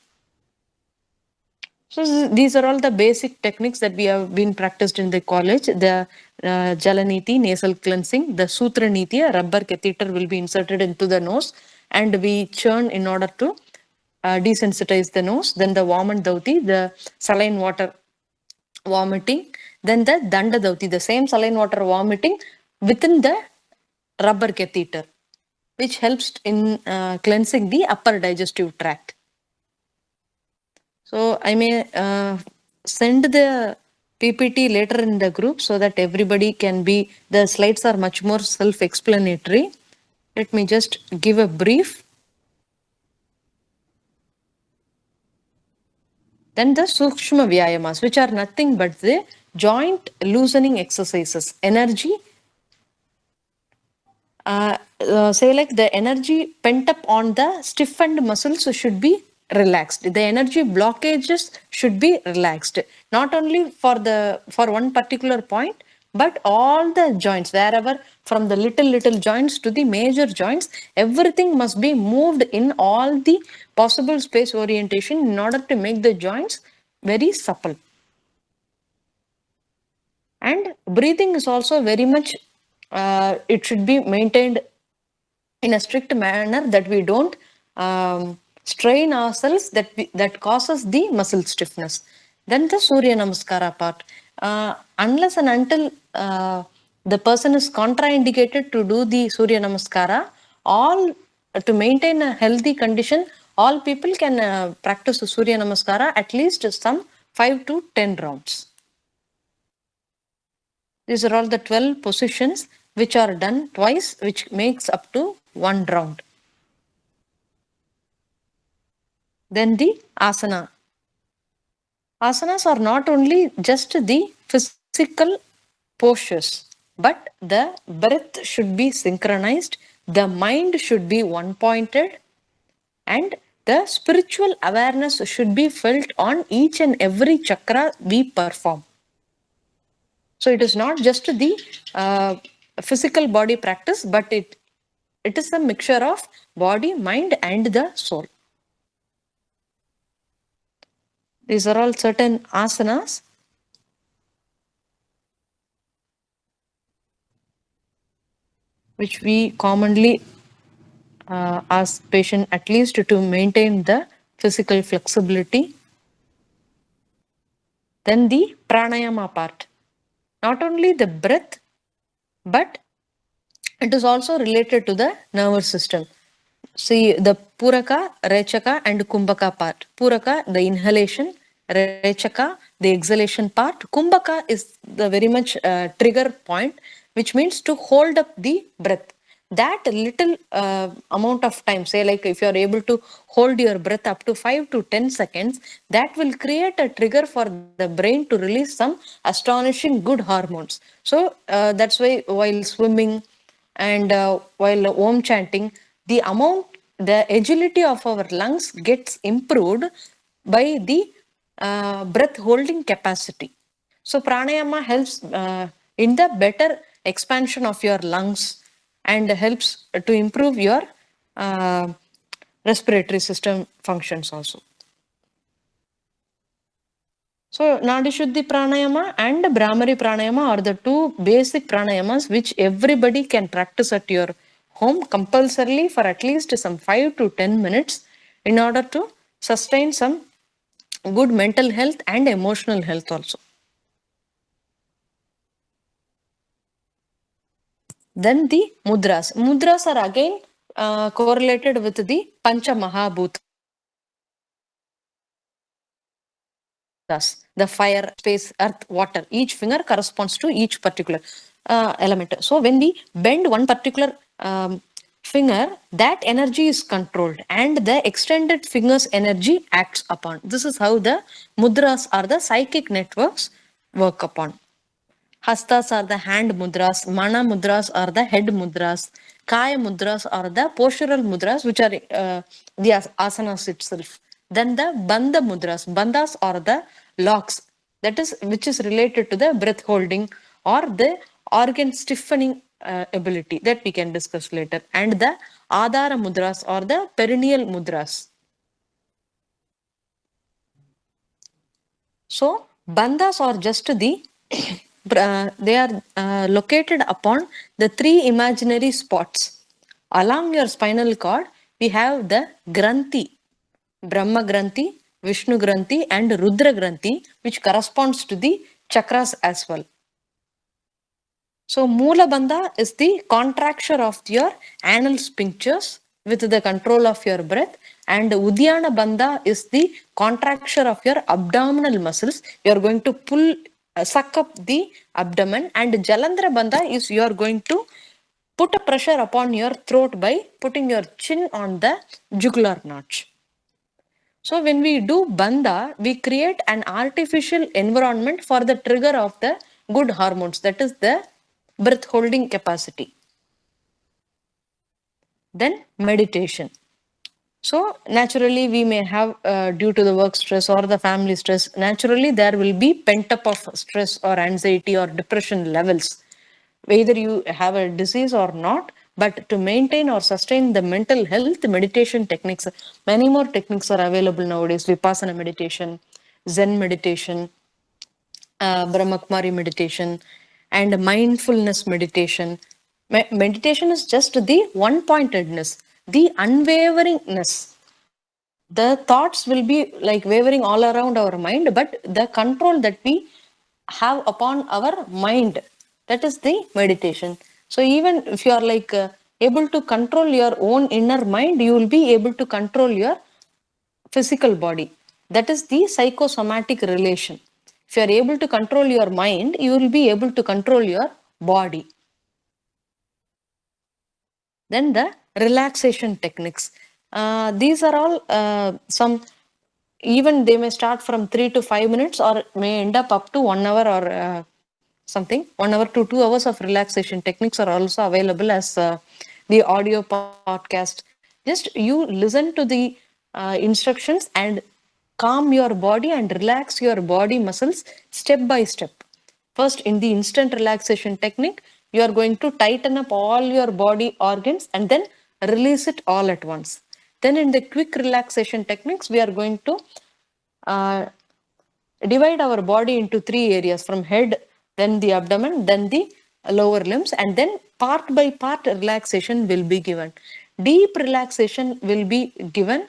So these are all the basic techniques that we have been practiced in the college. The Jalaniti, nasal cleansing, the Sutra Niti, a rubber catheter will be inserted into the nose and we churn in order to desensitize the nose. Then the Vaman Dauti, the saline water vomiting. Then the Danda Dauti, the same saline water vomiting within the rubber catheter, which helps in cleansing the upper digestive tract. So I may send the PPT later in the group so that everybody can be, the slides are much more self-explanatory. Let me just give a brief. Then the Sukshma Vyayamas, which are nothing but the joint loosening exercises. Energy, say like the energy pent up on the stiffened muscles should be relaxed. The energy blockages should be relaxed, not only for one particular point, but all the joints, wherever from the little joints to the major joints, everything must be moved in all the possible space orientation in order to make the joints very supple. And breathing is also very much, it should be maintained in a strict manner, that we don't strain ourselves, that causes the muscle stiffness. Then the Surya Namaskara part. Unless and until the person is contraindicated to do the Surya Namaskara, to maintain a healthy condition, all people can practice the Surya Namaskara at least some 5 to 10 rounds. These are all the 12 positions which are done twice, which makes up to 1 round. Then the asana. Asanas are not only just the physical postures, but the breath should be synchronized, the mind should be one-pointed, and the spiritual awareness should be felt on each and every chakra we perform. So it is not just the physical body practice, but it is a mixture of body, mind, and the soul. These are all certain asanas. Which we commonly ask patient at least to maintain the physical flexibility. Then the pranayama part. Not only the breath, but it is also related to the nervous system. See the Puraka, Rechaka and Kumbhaka part. Puraka, the inhalation, Rechaka, the exhalation part. Kumbhaka is the very much trigger point, which means to hold up the breath. That little amount of time, say like if you are able to hold your breath up to 5 to 10 seconds, that will create a trigger for the brain to release some astonishing good hormones. So that's why while swimming and while Om chanting, the agility of our lungs gets improved by the breath holding capacity. So pranayama helps in the better expansion of your lungs and helps to improve your respiratory system functions also. So Nadi Shuddhi Pranayama and Brahmari Pranayama are the two basic pranayamas which everybody can practice at your home compulsorily for at least some 5 to 10 minutes in order to sustain some good mental health and emotional health also. Then the mudras. Mudras are again correlated with the Pancha Mahabhutas. The fire, space, earth, water. Each finger corresponds to each particular element. So when we bend one particular finger, that energy is controlled and the extended finger's energy acts upon. This is how the mudras or the psychic networks work upon. Hastas are the hand mudras, mana mudras are the head mudras, Kaya mudras or the postural mudras, which are the asanas itself. Then the bandha mudras. Bandhas are the locks, that is, which is related to the breath holding or the organ stiffening ability, that we can discuss later. And the adhara mudras or the perineal mudras. So bandhas are just the they are located upon the three imaginary spots. Along your spinal cord, we have the Granthi, Brahma Granthi, Vishnu Granthi, and Rudra Granthi, which corresponds to the chakras as well. So Moola Bandha is the contraction of your anal sphincters with the control of your breath, and Uddiyana Bandha is the contraction of your abdominal muscles. You are going to pull, suck up the abdomen, and Jalandhara Bandha is you are going to put a pressure upon your throat by putting your chin on the jugular notch. So when we do bandha, we create an artificial environment for the trigger of the good hormones, that is the breath holding capacity. Then meditation. So naturally we may have, due to the work stress or the family stress, naturally there will be pent up of stress or anxiety or depression levels, whether you have a disease or not. But to maintain or sustain the mental health, meditation techniques, many more techniques are available nowadays. Vipassana meditation, Zen meditation, Brahmakumari meditation, and mindfulness meditation. Meditation is just the one-pointedness, the unwaveringness. The thoughts will be like wavering all around our mind, but the control that we have upon our mind, that is the meditation. So even if you are like able to control your own inner mind, you will be able to control your physical body. That is the psychosomatic relation. If you are able to control your mind, you will be able to control your body. Then the relaxation techniques. These are all some, even they may start from 3 to 5 minutes or may end up to 1 hour or something. 1 hour to 2 hours of relaxation techniques are also available as the audio podcast. Just you listen to the instructions and calm your body and relax your body muscles step by step. First, in the instant relaxation technique, you are going to tighten up all your body organs and then release it all at once. Then in the quick relaxation techniques, we are going to uh, divide our body into three areas, from head, then the abdomen, then the lower limbs, and then part by part relaxation will be given. Deep relaxation will be given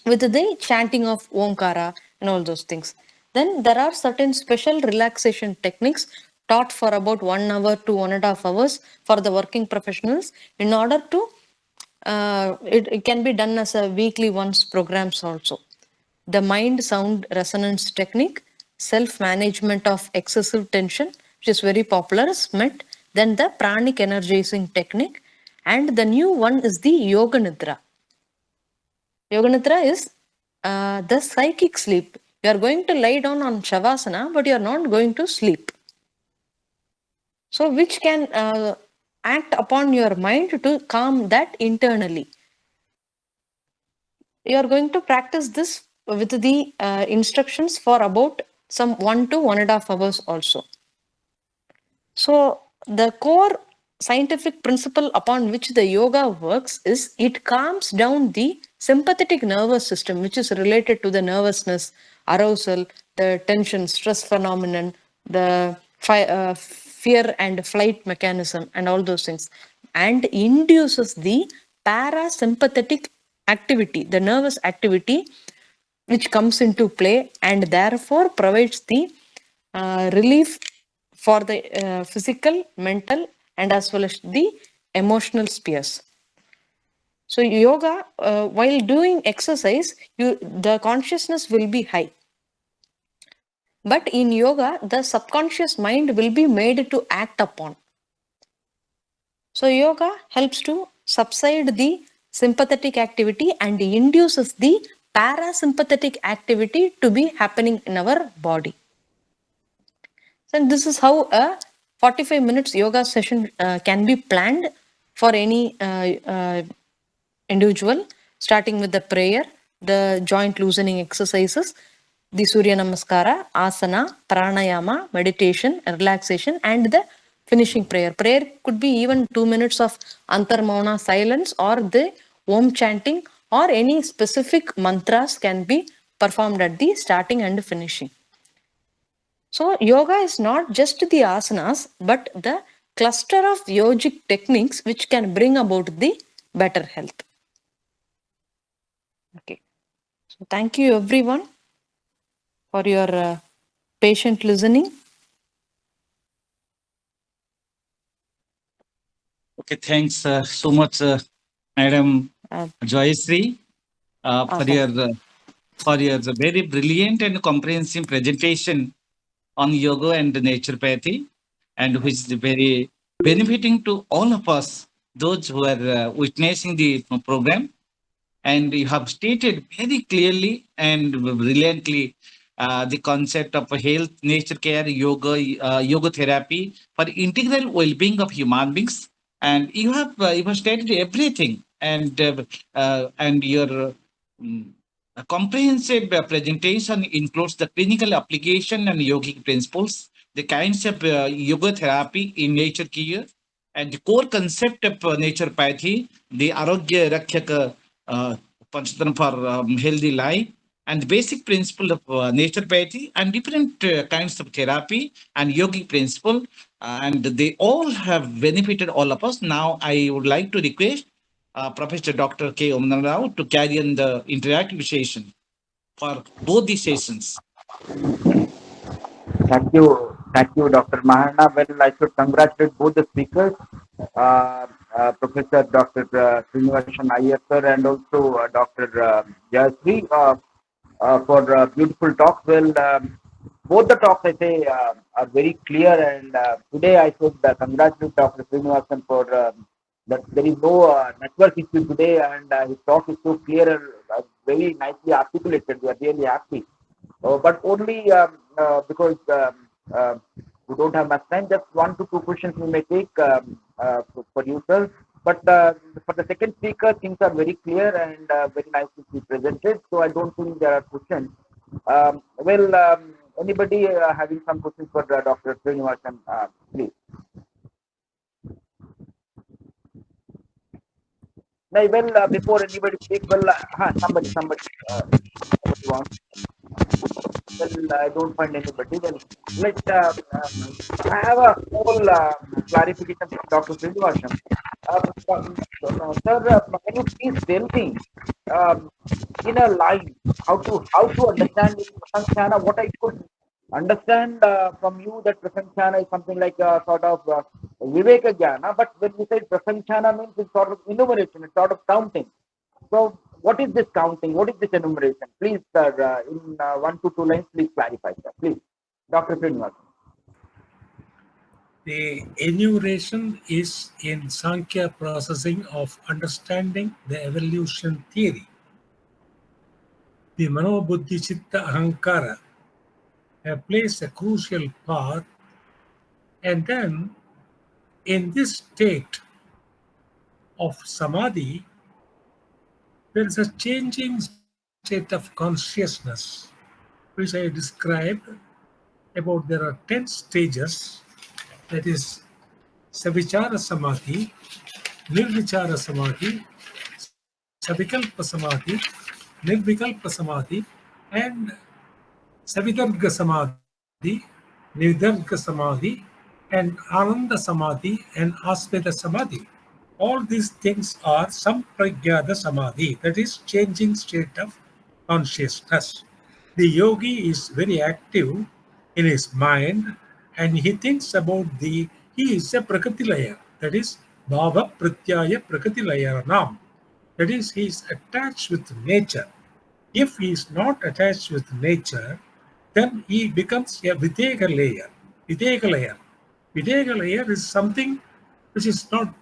with the chanting of Omkara and all those things. Then there are certain special relaxation techniques taught for about 1 hour to 1.5 hours for the working professionals, in order to it can be done as a weekly once programs also. The mind sound resonance technique, self management of excessive tension, which is very popular, is met. Then the pranic energizing technique, and the new one is the yoga nidra. Yoga nidra is the psychic sleep. You are going to lie down on shavasana, but you are not going to sleep. So which can act upon your mind to calm that internally. You are going to practice this with the instructions for about some 1 to 1.5 hours also. So the core scientific principle upon which the yoga works is it calms down the sympathetic nervous system, which is related to the nervousness, arousal, the tension, stress phenomenon, the fear and flight mechanism, and all those things, and induces the parasympathetic activity, the nervous activity, which comes into play, and therefore provides the relief for the physical, mental, and as well as the emotional spheres. So yoga, while doing exercise, the consciousness will be high. But in yoga, the subconscious mind will be made to act upon. So yoga helps to subside the sympathetic activity and induces the parasympathetic activity to be happening in our body. So this is how a 45 minutes yoga session can be planned for any individual, starting with the prayer, the joint loosening exercises, the Surya Namaskara, Asana, Pranayama, meditation, relaxation, and the finishing prayer. Prayer could be even 2 minutes of Antarmauna silence, or the Om chanting, or any specific mantras can be performed at the starting and finishing. So, yoga is not just the asanas, but the cluster of yogic techniques which can bring about the better health. Okay. So, thank you everyone for your patient listening. Okay, thanks so much, Madam Uh, Jayashree, awesome. for your very brilliant and comprehensive presentation on yoga and naturopathy, and which is very benefiting to all of us, those who are witnessing the program. And you have stated very clearly and brilliantly the concept of health, nature care, yoga therapy for integral well-being of human beings. And you have stated everything, and your a comprehensive presentation includes the clinical application and yogic principles, the kinds of yoga therapy in nature care, and the core concept of naturopathy, the Arogya Rakhyaka Panchatan for healthy life, and the basic principle of naturopathy and different kinds of therapy and yogic principle, and they all have benefited all of us. Now, I would like to request Professor Dr. K. Rao to carry on the interactive session for both the sessions. Thank you, Dr. Mahana. Well, I should congratulate both the speakers, Professor Dr. Srinivasan Iyer sir and also Dr. Jayashree for beautiful talks. Well, both the talks I say are very clear, and today I should congratulate Dr. Srinivasan for that there is no network issue today, and his talk is so clear and very nicely articulated. We are really happy. But only because we don't have much time, just 1 to 2 questions we may take for you, sir. But for the second speaker, things are very clear and very nicely presented. So I don't think there are questions. Anybody having some questions for Dr. Srinivasan, please. No, before anybody speaks, somebody wants. Well, I don't find anybody. Well, let I have a small clarification for Dr. Srinivasan. Sir, can you please tell me um, in a line how to understand this prasanchana? What I could understand from you that prasanchana is something like a sort of viveka jnana, but when you say prasanchana means it's sort of enumeration, it's sort of counting. So, what is this counting? What is this enumeration? Please, sir, in 1 to 2 lines, please clarify, sir. Please, Dr. Srinivasan. The enumeration is in Sankhya processing of understanding the evolution theory. The Manobuddhi Chitta Ahankara plays a crucial part, and then in this state of samadhi, there is a changing state of consciousness, which I described about there are 10 stages, that is Savichara Samadhi, Nirvichara Samadhi, Savikalpa Samadhi, Nirvikalpa Samadhi, and Savidarga Samadhi, Nidarga Samadhi, and Ananda Samadhi, and Asveda Samadhi. All these things are Sampragyada Samadhi, that is changing state of consciousness. The yogi is very active in his mind, and he thinks about he is a Prakritilaya, that is Bhava Pratyaya Prakritilaya. That is, he is attached with nature. If he is not attached with nature, then he becomes a Videga layer. Videga layer. Videga layer is something which is not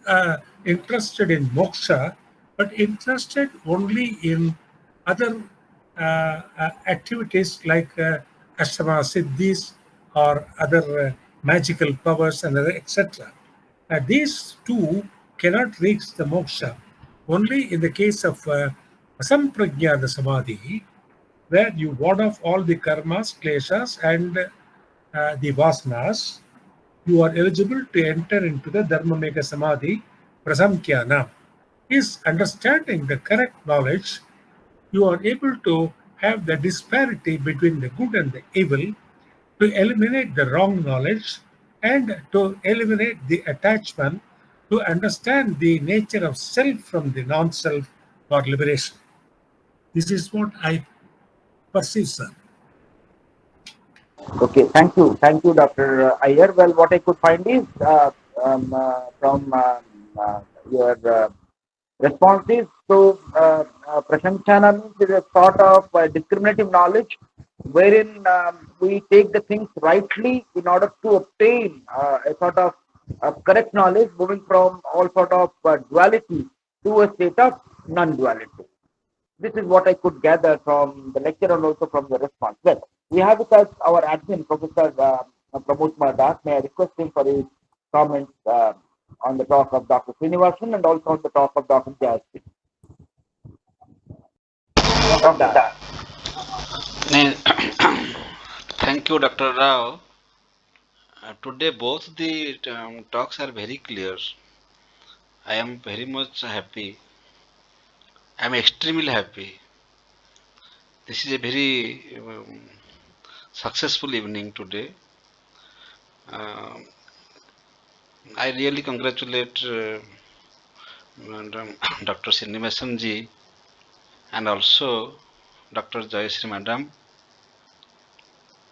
interested in moksha, but interested only in other activities like Ashtama Siddhis or other magical powers and other etc. These two cannot reach the moksha. Only in the case of Asampragyata Samadhi, where you ward off all the karmas, kleshas, and the vasanas, you are eligible to enter into the Dharmameka Samadhi Prasamkhyana. Is understanding the correct knowledge, you are able to have the disparity between the good and the evil, to eliminate the wrong knowledge, and to eliminate the attachment, to understand the nature of self from the non self for liberation. This is what I perceive, sir. Okay, thank you, Dr. Iyer. Well, what I could find is from your responses. So, Prashanchana means it is a sort of discriminative knowledge wherein we take the things rightly in order to obtain a sort of correct knowledge, moving from all sort of duality to a state of non-duality. This is what I could gather from the lecture and also from the response. Well, we have with us our admin, Professor Pramod Madas. May I request him for his comments on the talk of Dr. Srinivasan and also on the talk of Dr. Jayashree. Dr. Das. Ne- Thank you, Dr. Rao. Today, both the talks are very clear. I am very much happy. I am extremely happy. This is a very successful evening today. Uh, I really congratulate Dr. Srinivasan ji and also Dr. Jayashree Madam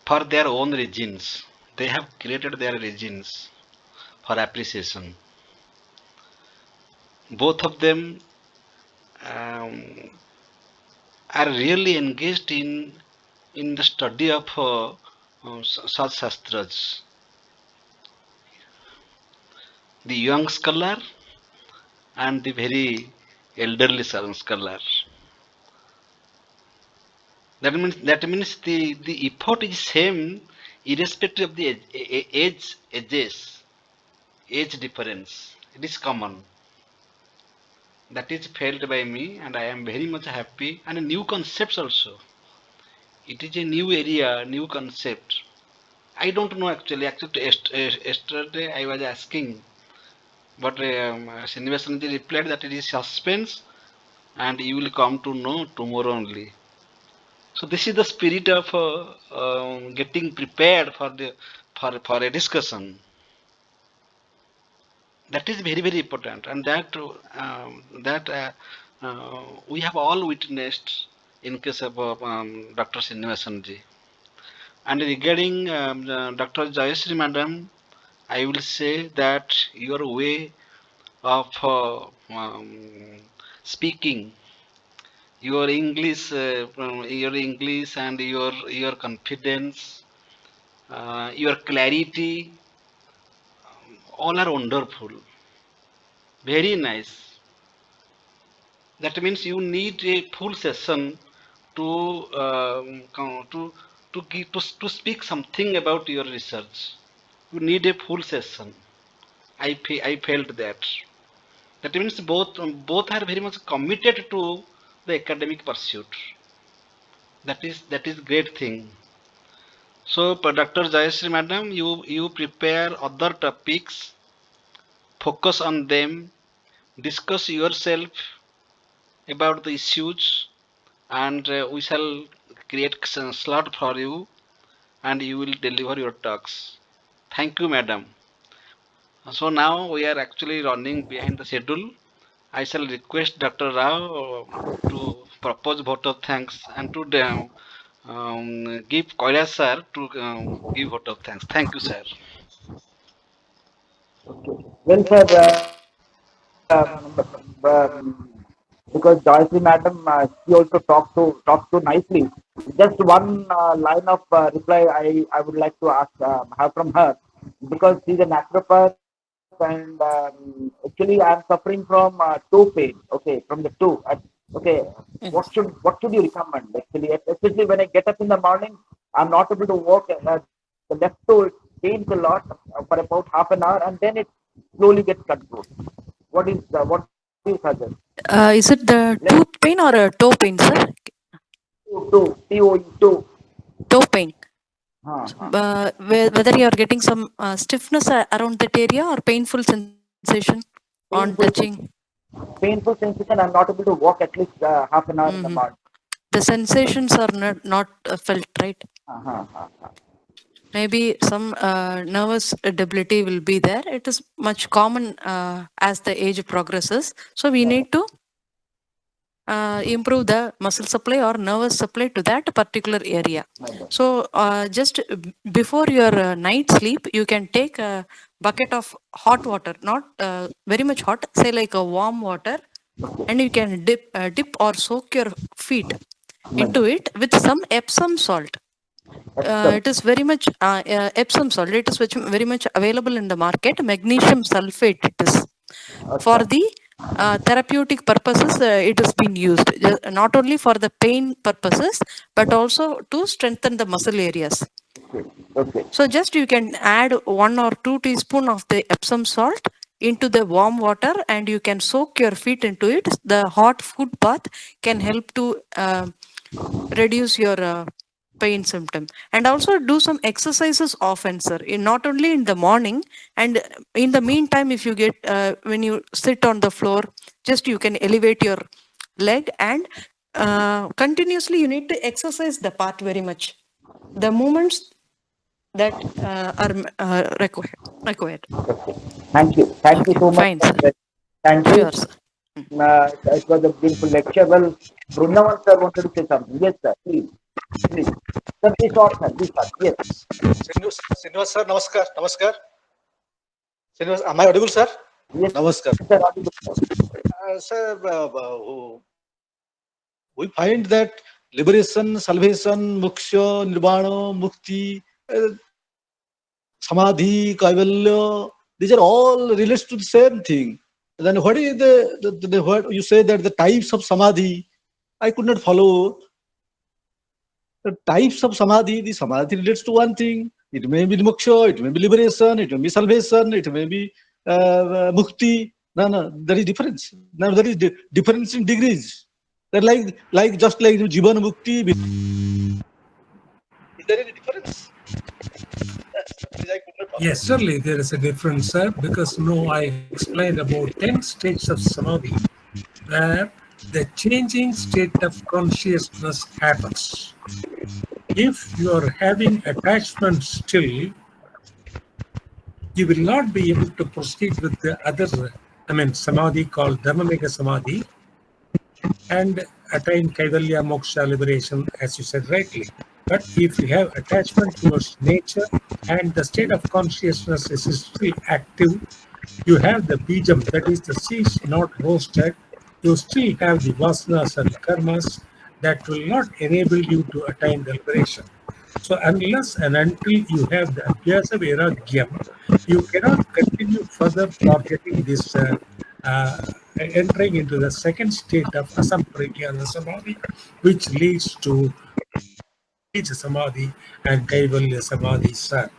for their own reasons. They have created their reasons for appreciation. Both of them um, are really engaged in the study of such shastras. The young scholar and the very elderly scholar. That means the effort is same irrespective of the age difference. It is common. That is felt by me, and I am very much happy. And new concepts also. It is a new area, new concept. I don't know actually. Actually, yesterday I was asking, but Srinivasanji replied that it is suspense, and you will come to know tomorrow only. So this is the spirit of getting prepared for a discussion. That is very very important, and that we have all witnessed in case of Dr. Srinivasanji. And regarding Dr. Jayashree Madam, I will say that your way of speaking, your English and your confidence, your clarity, all are wonderful. Very nice. That means you need a full session to to speak something about your research. You need a full session. I felt that. That means both are very much committed to the academic pursuit. That is great thing. So, Dr. Jayashree Madam, you prepare other topics, focus on them, discuss yourself about the issues, and we shall create a slot for you, and you will deliver your talks. Thank you, Madam. So now we are actually running behind the schedule. I shall request Dr. Rao to propose vote of thanks and to give Koila sir to give vote of thanks. Thank you, sir. Well, sir, because Joycelyn Madam, she also talked so nicely. Just one line of reply I would like to ask have from her, because she's a naturopath and actually I'm suffering from toe pain. Okay, from the toe. Okay, Yes. what should you recommend? Actually, especially when I get up in the morning, I'm not able to walk. The left toe pains a lot for about half an hour, and then it slowly gets controlled. what do you suggest? Is it the Let's tooth pain or a toe pain, sir? two. Toe pain. Huh, huh. Whether you are getting some stiffness around that area or painful sensation on Painful, touching. painful sensation. I'm not able to walk at least half an hour in the Mhm. morning. The sensations are not felt, right? Uh-huh, uh-huh. Maybe some nervous debility will be there. It is much common as the age progresses. So we need to improve the muscle supply or nervous supply to that particular area. So just before your night sleep, you can take a bucket of hot water, not very much hot, say like a warm water, and you can dip or soak your feet into it with some Epsom salt. Epsom. It is very much Epsom salt. It is very much available in the market. Magnesium sulfate it is. For Acha. the therapeutic purposes, it has been used not only for the pain purposes but also to strengthen the muscle areas. Okay. Okay. So just you can add 1 or 2 teaspoon of the Epsom salt into the warm water and you can soak your feet into it. The hot foot bath can help to reduce your pain symptom, and also do some exercises often, sir, not only in the morning, and in the meantime if you get when you sit on the floor, just you can elevate your leg and continuously you need to exercise the part very much, the movements that are required. Okay. Thank you. Thank you Okay, so much fine, for sir. that. Candid. Sure, sir. It was a beautiful lecture. Well, Vrindavan sir wanted to say something. Yes, sir. Please. Please. Sir, be short, sir. Be short. Yes. Srinivas sir, namaskar. Namaskar. Srinivas, am I audible, sir? Yes, Namaskar. sir. Audible, sir. Sir, we find that liberation, salvation, moksha, nirvana, mukti, samadhi, kaivalya, these are all relates to the same thing. Then what is the what you say that the types of samadhi? I could not follow the types of samadhi. The samadhi relates to one thing. It may be moksha, it may be liberation, it may be salvation, it may be mukti. No, no, there is difference. Now there is difference in degrees. They're like just like jivan mukti. Is there any difference? I could not follow. Yes, certainly there is a difference, sir, because I explained about 10 states of samadhi where the changing state of consciousness happens. If you are having attachment still, you will not be able to proceed with the other, samadhi called Dharmamega Samadhi and attain Kaivalya Moksha liberation, as you said rightly. But if you have attachment towards nature and the state of consciousness is still active, you have the bijam, that is the seeds not roasted, you still have the vasanas and karmas that will not enable you to attain the liberation. So unless and until you have the abhyasa vairagyam, you cannot continue further for getting this uh, entering into the second state of asampragyana samadhi, which leads to Samadhi and Kaivalya Samadhi, sir.